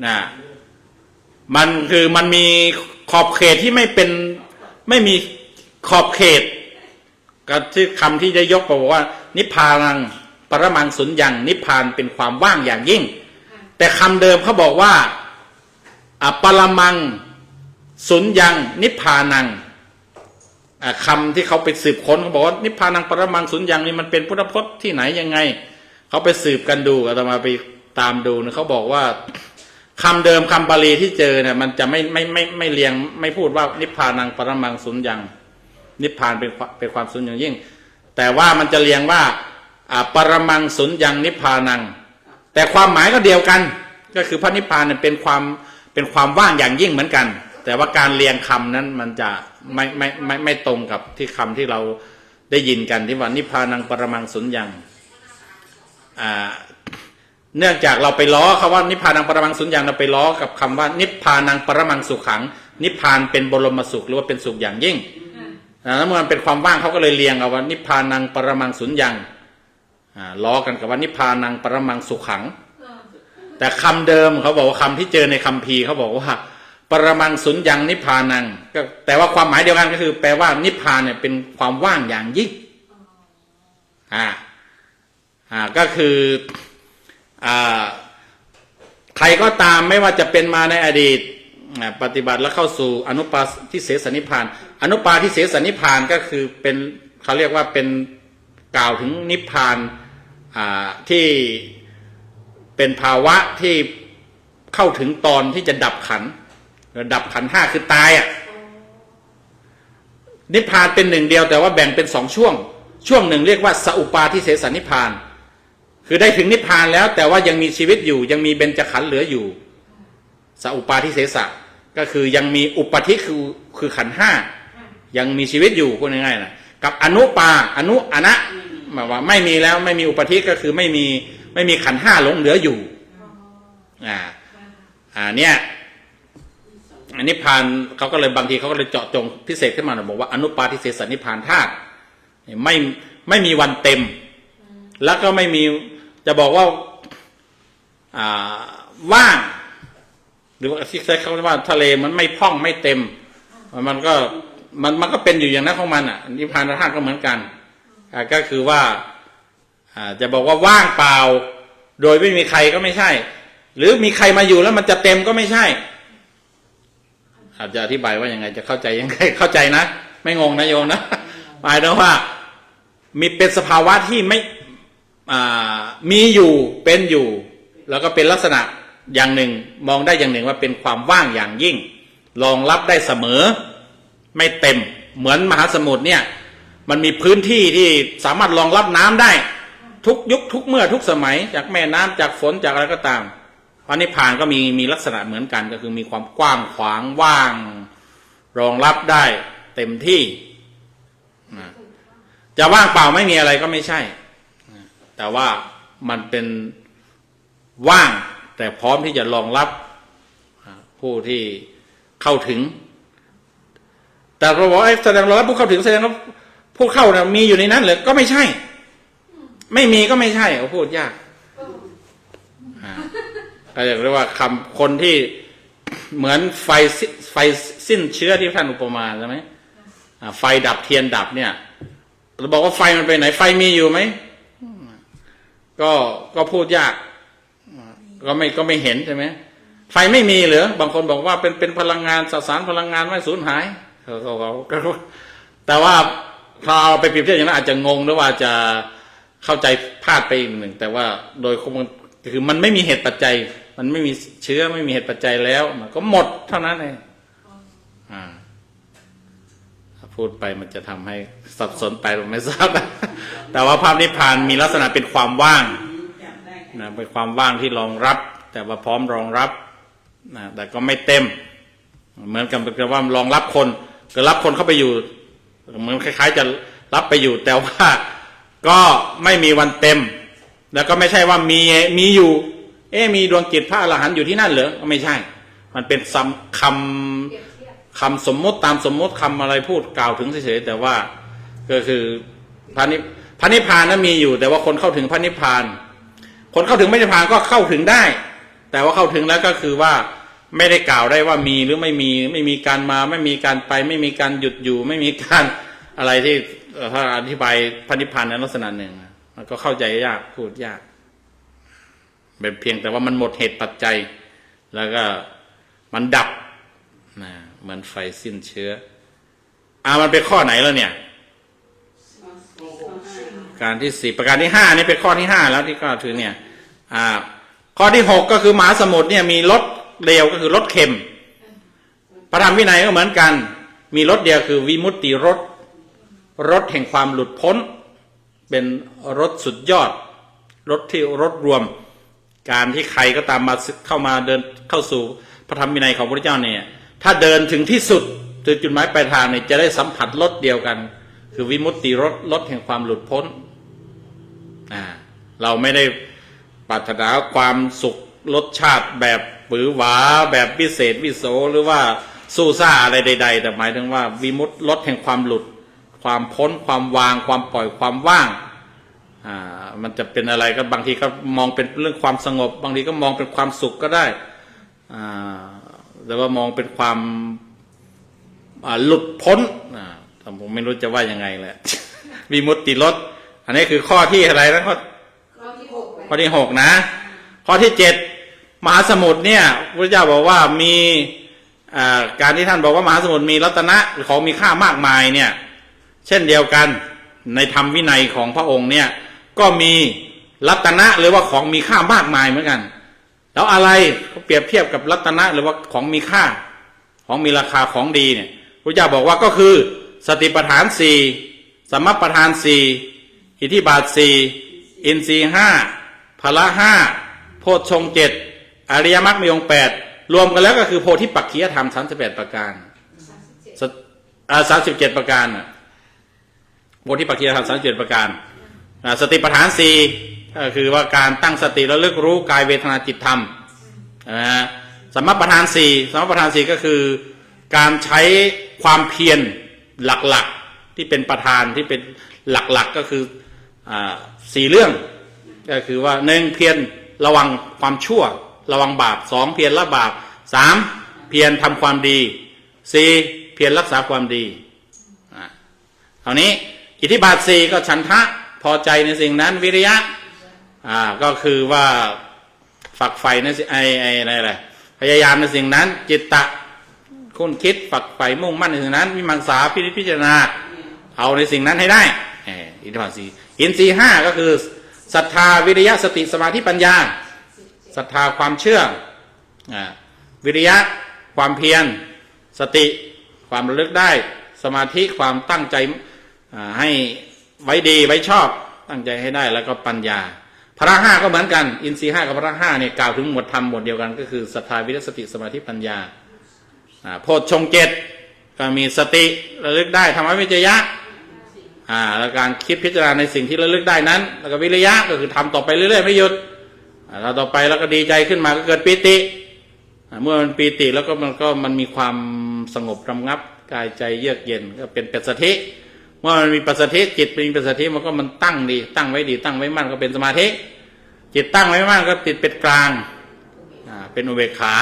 นะมันมีขอบเขตที่ไม่มีขอบเขตก็ที่คำที่ได้ยกบอกว่านิพพานังปรมังสุญญังนิพพานเป็นความว่างอย่างยิ่งแต่คำเดิมเขาบอกว่าปรมังสุญญังนิพพานังคำที่เขาไปสืบค้นเขาบอกว่านิพพานังปรมังสุญญังนี่มันเป็นพุทธพจน์ที่ไหนยังไงเขาไปสืบกันดูอาตมาไปตามดูนะเขาบอกว่าคำเดิมคำบาลีที่เจอเนี่ยมันจะไม่เรียงไม่พูดว่านิพพานังปรมังสุญญังนิพพานเป็นความสุญอย่างยิ่งแต่ว่ามันจะเรียงว่าปรมังสุญญังนิพพานังแต่ความหมายก็เดียวกันก็คือพระนิพพานเนี่ยเป็นความว่างอย่างยิ่งเหมือนกันแต่ว่าการเรียงคำนั้นมันจะไม่ตรงกับที่คำที่เราได้ยินกันที่ว่านิพพานังปรมังสุญญังเนื่องจากเราไปล้อคำว่านิพพานังปรมังสุญญังเราไปล้อกับคำว่านิพพานังปรมังสุขังนิพพานเป็นบรมสุขหรือว่าเป็นสุขอย่างยิ่งแล้วเมื่อมันเป็นความว่างเขาก็เลยเรียงเอาว่านิพพานังปรมังสุญญังล้อกันกับว่านิพพานังปรมังสุขังแต่คำเดิมเขาบอกว่าคำที่เจอในคัมภีร์เขาบอกว่าปรมังสุญญังนิพพานังก็แต่ว่าความหมายเดียวกันก็คือแปลว่านิพพานเนี่ยเป็นความว่างอย่างยิ่งก็คือใครก็ตามไม่ว่าจะเป็นมาในอดีตปฏิบัติแล้วเข้าสู่อนุปาทิเสสนิพพานอนุปาทิเสสนิพพานก็คือเป็นเขาเรียกว่าเป็นกล่าวถึงนิพพานที่เป็นภาวะที่เข้าถึงตอนที่จะดับขันธ์ 5คือตายนิพพานเป็นหนึ่งเดียวแต่ว่าแบ่งเป็น2 ช่วงหนึ่งเรียกว่าสัพปาทิเสสนิพพานคื คือได้ถึงนิพพานแล้วแต่ว่ายังมีชีวิตอยู่ยังมีเบญจขันธ์เหลืออยู่สัพปาทิเสสะก็คือยังมีอุปธิคือขันธ์ห้ายังมีชีวิตอยู่พูดง่ายๆนะกับอนุปาอนุอนะหมายว่าไม่มีแล้วไม่มีอุปธิก็คือไม่มีขันธ์ห้าหลงเหลืออยู่เนี่ยอันนิพพานเขาก็เลยบางทีเขาก็เลยเจาะจงพิเศษขึ้นมาบอกว่าอนุปาทิเสสนิพพานธาตุไม่มีวันเต็มแล้วก็ไม่มีจะบอกว่าว่างหรือว่าที่ใช้คำว่าทะเลมันไม่พ่องไม่เต็มมันก็เป็นอยู่อย่างนั้นของมันนิพพานธาตุก็เหมือนกันก็คือว่าจะบอกว่าว่างเปล่าโดยไม่มีใครก็ไม่ใช่หรือมีใครมาอยู่แล้วมันจะเต็มก็ไม่ใช่อาจจะอธิบายว่ายังไงจะเข้าใจยังไงเข้าใจนะไม่งงนะโยมนะหมายถึงว่ามีเป็นสภาวะที่ไม่มีอยู่เป็นอยู่แล้วก็เป็นลักษณะอย่างหนึ่งมองได้อย่างหนึ่งว่าเป็นความว่างอย่างยิ่งรองรับได้เสมอไม่เต็มเหมือนมหาสมุทรเนี่ยมันมีพื้นที่ที่สามารถรองรับน้ำได้ทุกยุคทุกเมื่อทุกสมัยจากแม่น้ำจากฝนจากอะไรก็ตามพระนิพพานก็มีลักษณะเหมือนกันก็คือมีความกว้างขวางว่างรองรับได้เต็มที่จะว่างเปล่าไม่มีอะไรก็ไม่ใช่แต่ว่ามันเป็นว่างแต่พร้อมที่จะรองรับผู้ที่เข้าถึงแต่เราบอกแสดงรองรับผู้เข้าถึงแสดงว่าผู้เข้าเนี่ยมีอยู่ในนั้นเลยก็ไม่ใช่ไม่มีก็ไม่ใช่เขาพูดยากก็เรียกว่าคำคนที่เหมือนไฟสิ้นเชื้อที่ท่านอุปมาใช่ไหมไฟดับเทียนดับเนี่ยเราบอกว่าไฟมันไปไหนไฟมีอยู่ไหมก็พูดยากก็ไม่เห็นใช่ไหมไฟไม่มีเหรอบางคนบอกว่าเป็นพลังงานสสารพลังงานไม่สูญหายแต่ว่าพอเอาไปเปรียบเทียบอย่างนั้นอาจจะงงหรือว่าจะเข้าใจพลาดไปอีกหนึ่งแต่ว่าโดยคือมันไม่มีเหตุปัจจัยมันไม่มีเชื้อไม่มีเหตุปัจจัยแล้วมันก็หมดเท่านั้นเองพูดไปมันจะทำให้สับสนไปหรือไม่ทราบแต่ว่าภาพนิพพานมีลักษณะเป็นความว่างนะเป็นความว่างที่รองรับแต่ว่าพร้อมรองรับนะแต่ก็ไม่เต็มเหมือนกับว่ารองรับคนก็รับคนเข้าไปอยู่เหมือนคล้ายๆจะรับไปอยู่แต่ว่าก็ไม่มีวันเต็มแล้วก็ไม่ใช่ว่ามีอยู่มีดวงจิตพระอรหันต์อยู่ที่นั่นเหรอก็ไม่ใช่มันเป็นคำสมมติตามสมมติคำอะไรพูดกล่าวถึงเฉยๆแต่ว่าก็คือพระนิพพานนั้นมีอยู่แต่ว่าคนเข้าถึงพระนิพพานคนเข้าถึงพระนิพพานก็เข้าถึงได้แต่ว่าเข้าถึงแล้วก็คือว่าไม่ได้กล่าวได้ว่ามีหรือไม่มีการมาไม่มีการไปไม่มีการหยุดอยู่ไม่มีการอะไรที่ถ้าอธิบายพระนิพพานในลักษณะหนึ่งมันก็เข้าใจยากพูดยากเป็นเพียงแต่ว่ามันหมดเหตุปัจจัยแล้วก็มันดับนะเหมือนไฟสิ้นเชื้อมันเป็นข้อไหนแล้วเนี่ยการที่4ประการที่5นี่เป็นข้อที่5แล้วที่ก็ถือเนี่ยข้อที่6ก็คือมหาสมุทรเนี่ยมีรสเลวก็คือรสเค็มพระธรรมวินัยก็เหมือนกันมีรสเดียวคือวิมุตติรสแห่งความหลุดพ้นเป็นรสสุดยอดรสที่รสรวมการที่ใครก็ตามมาเข้ามาเดินเข้าสู่พระธรรมวินัยของพระพุทธเจ้าเนี่ยถ้าเดินถึงที่สุดถึงจุดหมายปลายทางเนี่ยจะได้สัมผัสรสเดียวกันคือวิมุตติรสแห่งความหลุดพ้นเราไม่ได้ปรารถนาความสุขรสชาติแบบปือหวาแบบพิเศษวิโสหรือว่าสู้ซ่าอะไรใดๆแต่หมายถึงว่าวิมุตติรสแห่งความหลุดความพ้นความวางความปล่อยความว่างมันจะเป็นอะไรก็บางทีก็มองเป็นเรื่องความสงบบางทีก็มองเป็นความสุขก็ได้แต่ว่ามองเป็นความหลุดพ้นผมไม่รู้จะว่ายังไงแหละวิมุตติรสอันนี้คือข้อที่อะไรนะข้อที่6นะข้อที่7มหาสมุทรเนี่ยพระเจ้าบอกว่ามีการที่ท่านบอกว่ามหาสมุทรมีรัตนะของมีค่ามากมายเนี่ยเช่นเดียวกันในธรรมวินัยของพระองค์เนี่ยก็มีรัตนะหรือว่าของมีค่ามากมายเหมือนกันแล้วอะไรเปรียบเทียบกับรัตนะหรือว่าของมีค่าของมีราคาของดีเนี่ยพระเจ้าบอกว่าก็คือสติปัฏฐาน4สัมมาปัฏฐาน4อิทธิบาท4อินทรีย์5 พละห้าโพชฌงค์เจ็ดอริยมรรคมีองค์แปดรวมกันแล้วก็คือโพธิปักขิยธรรม38ประการ37ประการโพธิปักขิยธรรม37ประการสติปัฏฐานสี่ก็คือว่าการตั้งสติระลึกรู้กายเวทนาจิตธรรมสัมมาปัฏฐานสี่ก็คือการใช้ความเพียรหลักๆที่เป็นประธานที่เป็นหลักๆก็คือ4เรื่องก็คือว่า1เพียรระวังความชั่วระวังบาป2เพียรละบาป3เพียรทำความดี4เพียรรักษาความดีคราวนี้อิทธิบาท4ก็ฉันทะพอใจในสิ่งนั้นวิริยะก็คือว่าฝักใฝ่ในอะไรพยายามในสิ่งนั้นจิตตะคุณคิดฝักใฝ่มุ่งมั่นในสิ่งนั้นวิมังสาพิจารณาเอาในสิ่งนั้นให้ได้อิทธิบาท4อินทรีย์5ก็คือศรัทธาวิริยะสติสมาธิปัญญาศรัทธาความเชื่อวิริยะความเพียรสติความระลึกได้สมาธิความตั้งใจให้ไว้ดีไว้ชอบตั้งใจให้ได้แล้วก็ปัญญาพละห้าก็เหมือนกันอินทรีย์5กับพละ5เนี่ยกล่าวถึงหมวดธรรมหมวดเดียวกันก็คือศรัทธาวิริยะสติสมาธิปัญญาโพชฌงค์เจ็ดก็มีสติระลึกได้ธรรมวิจยะแล้วการคิดพิจารณาในสิ่งที่ระลึกได้นั้นแล้วก็วิริยะก็คือทำต่อไปเรื่อยๆไม่หยุดเราต่อไปแล้วก็ดีใจขึ้นมาก็เกิดปีติเมื่อมันปีติแล้วก็มันมีความสงบระงับกายใจเยือกเย็นก็เป็นปัสสัทธิเมื่อมันมีปัสสัทธิจิตเป็นปัสสัทธิมันก็มันตั้งดีตั้งไว้ดีตั้งไว้มั่นก็เป็นสมาธิจิตตั้งไว้มั่นก็ติดเป็นกลางเป็นอุเบกขา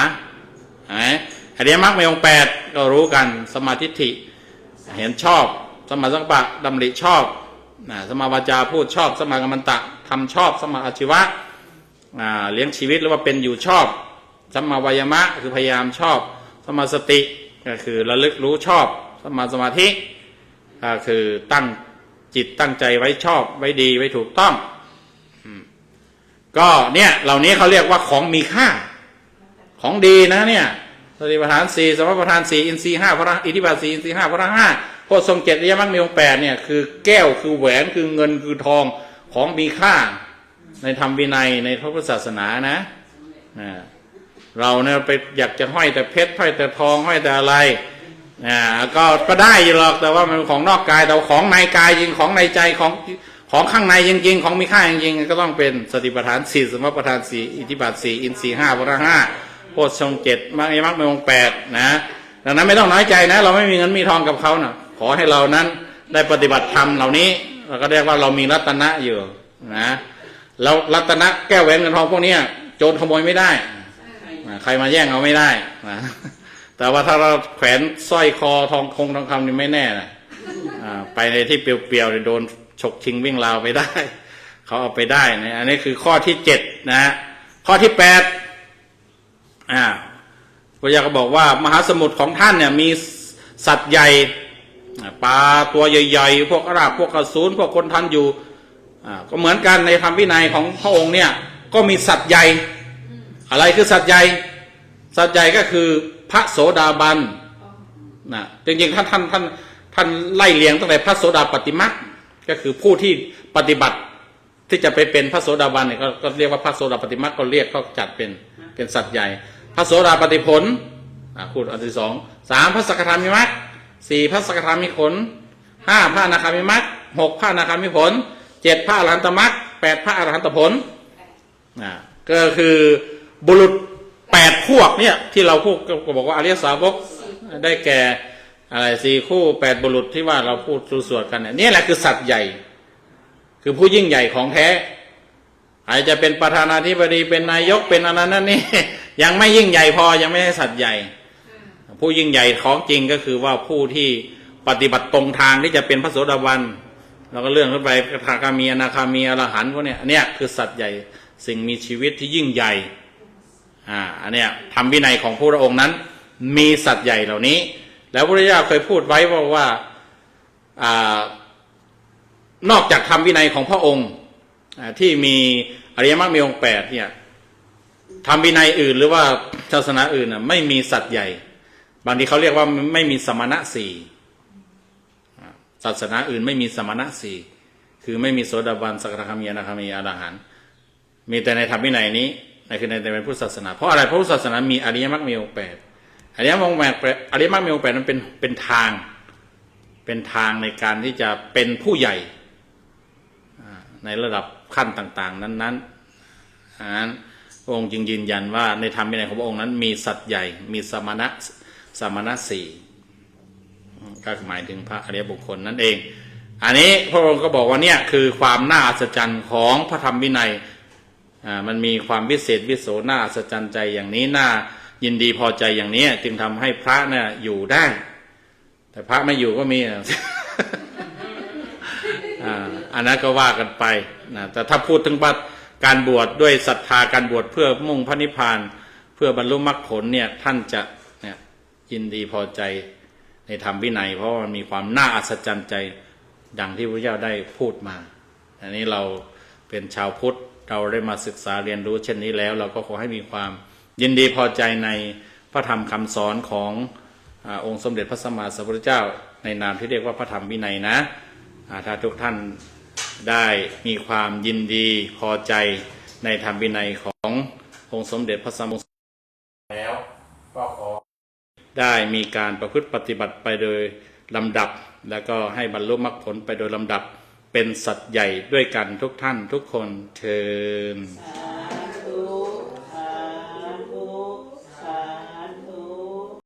อริยมรรคมีองค์8ก็รู้กันสมาธิฐิเห็นชอบสมาสังกัปปะดำริชอบสมาวาจาพูดชอบสมากัมมันตะทำชอบสมาอาชีวะเลี้ยงชีวิตหรือว่าเป็นอยู่ชอบสัมมาวายามะคือพยายามชอบสมาสติก็คือระลึกรู้ชอบสมาสมาธิก็คือตั้งจิตตั้งใจไว้ชอบไว้ดีไว้ถูกต้องก็เนี่ยเหล่านี้เขาเรียกว่าของมีค่าของดีนะเนี่ยสติปัฏฐาน4สมปัฏฐาน4อินทรีย์5พละอิทธิบาท4อินทรีย์5พละ5โพชฌงค์7อริยมรรคมีองค์8เนี่ยคือแก้วคือแหวนคือเงินคือทองของมีค่าในธรรมวินัยในพระพุทธศาสนานะเราเนี่ยไปอยากจะห้อยแต่เพชรห้อยแต่ทองห้อยแต่อะไรก็ได้อยู่หรอกแต่ว่ามันของนอกกายแต่ของในกายจริงของในใจของข้างในจริงๆของมีค่าจริงๆก็ต้องเป็นสติปัฏฐาน4สมปัฏฐาน4อิทธิบาท4อินทรีย์5พละ5โพชฌงค์7มรรคมีองค์8นะดังนั้นไม่ต้องน้อยใจนะเราไม่มีเงินมีทองกับเขานะขอให้เรานั้นได้ปฏิบัติธรรมเหล่านี้เราก็เรียกว่าเรามีรัตนะอยู่นะแล้วรัตนะแก้วแหวนเงินทองพวกนี้โจรขโมยไม่ได้ใครมาแย่งเอาไม่ได้นะแต่ว่าถ้าเราแขวนสร้อยคอทองคำนี่ไม่แน่นะไปในที่เปลี่ยวๆโดนฉกชิงวิ่งราวไปได้เขาเอาไปได้นะอันนี้คือข้อที่7นะข้อที่8พระยาก็บอกว่ามหาสมุทรของท่านเนี่ยมีสัตว์ใหญ่ปลาตัวใหญ่ๆพวกอาราบพวกกระสูนพวกคนทันอยู่ก็เหมือนกันในธรรมวินัยของพระองค์เนี่ยก็มีสัตว์ใหญ่อะไรคือสัตว์ใหญ่สัตว์ใหญ่ก็คือพระโสดาบันนะจริงๆท่านไล่เลียงตั้งแต่พระโสดาปฏิมักก็คือผู้ที่ปฏิบัติที่จะไปเป็นพระโสดาบันเนี่ยก็เรียกว่าพระโสดาปฏิมักก็เรียกเขาจัดเป็นสัตว์ใหญ่พระโสดาปฏิผลพูดอันที่2 3พระสกทามิมรรค4พระสกทามิผล5พระอนาคามิมรรค6พระอนาคามิผล7พระอรหันตมรรค8พระอรหันตผลก็คือบุรุษ8พวกเนี่ยที่เราพูดก็บอกว่าอริยสาวกได้แก่อะไร4คู่8บุรุษที่ว่าเราพูดสวดกันเนี่ยนี่แหละคือสัตว์ใหญ่คือผู้ยิ่งใหญ่ของแท้อาจจะเป็นประธานาธิบดีเป็นนายกเป็นอะไรนั่นนี่ยังไม่ยิ่งใหญ่พอยังไม่ใช่สัตว์ใหญ่ผู้ยิ่งใหญ่ของจริงก็คือว่าผู้ที่ปฏิบัติตรงทางที่จะเป็นพระโสดาบันแล้วก็เลื่อนขึ้นไปพระคามีอนาคามีอรหันต์พวกเนี้ยเนี่ยคือสัตว์ใหญ่สิ่งมีชีวิตที่ยิ่งใหญ่อันเนี้ยธรรมวินัยของพระองค์นั้นมีสัตว์ใหญ่เหล่านี้แล้วพระพุทธเจ้าเคยพูดไว้ว่านอกจากธรรมวินัยของพระองค์ที่มีอริยมรรคมีองค์8เนี่ยธรรมวินัยอื่นหรือว่าศาสนาอื่นไม่มีสัตว์ใหญ่บางทีเขาเรียกว่าไม่มีสมณะ4ศาสนาอื่นไม่มีสมณะ4คือไม่มีโสดาบันสกทาคามีอนาคามีอรหันต์ มีแต่ในธรรมวินัยนี้นั่นคือในเป็นพุทธศาสนาเพราะอะไรเพราะพุทธศาสนามีอริยมรรคมีองค์ 8อริยมรรคมีองค์ 8อริยมรรคมีองค์ 8นั้นเป็นทางในการที่จะเป็นผู้ใหญ่ในระดับขั้นต่างๆนั้นพระองค์จึงยืนยันว่าในธรรมวินัยของพระองค์นั้นมีสัตว์ใหญ่มีสมณะสี่ก็หมายถึงพระอริยบุคคลนั่นเองอันนี้พระองค์ก็บอกว่าเนี่ยคือความน่าอัศจรรย์ของพระธรรมวินัยมันมีความวิเศษวิโสน่าอัศจรรย์ใจอย่างนี้น่ายินดีพอใจอย่างนี้จึงทำให้พระเนี่ยอยู่ได้แต่พระไม่อยู่ก็มี อันนั้นก็ว่ากันไปนะแต่ถ้าพูดถึงการบวชด้วยศรัทธาการบวชเพื่อมุ่งพระนิพพานเพื่อบรรลุมรรคผลเนี่ยท่านจะเนี่ยยินดีพอใจในธรรมวินัยเพราะมันมีความน่าอัศจรรย์ใจดังที่พระเจ้าได้พูดมาอันนี้เราเป็นชาวพุทธเราได้มาศึกษาเรียนรู้เช่นนี้แล้วเราก็ขอให้มีความยินดีพอใจในพระธรรมคำสอนขององค์สมเด็จพระสัมมาสัมพุทธเจ้าในนามที่เรียกว่าพระธรรมวินัยนะถ้าทุกท่านได้มีความยินดีพอใจในธรรมวินัยขององค์สมเด็จพระสัมมาสัมพุทธเจ้าแล้วก็ขอได้มีการประพฤติปฏิบัติไปโดยลำดับแล้วก็ให้บรรลุมรรคผลไปโดยลำดับเป็นสัตว์ใหญ่ด้วยกันทุกท่านทุกคนเชิญ สา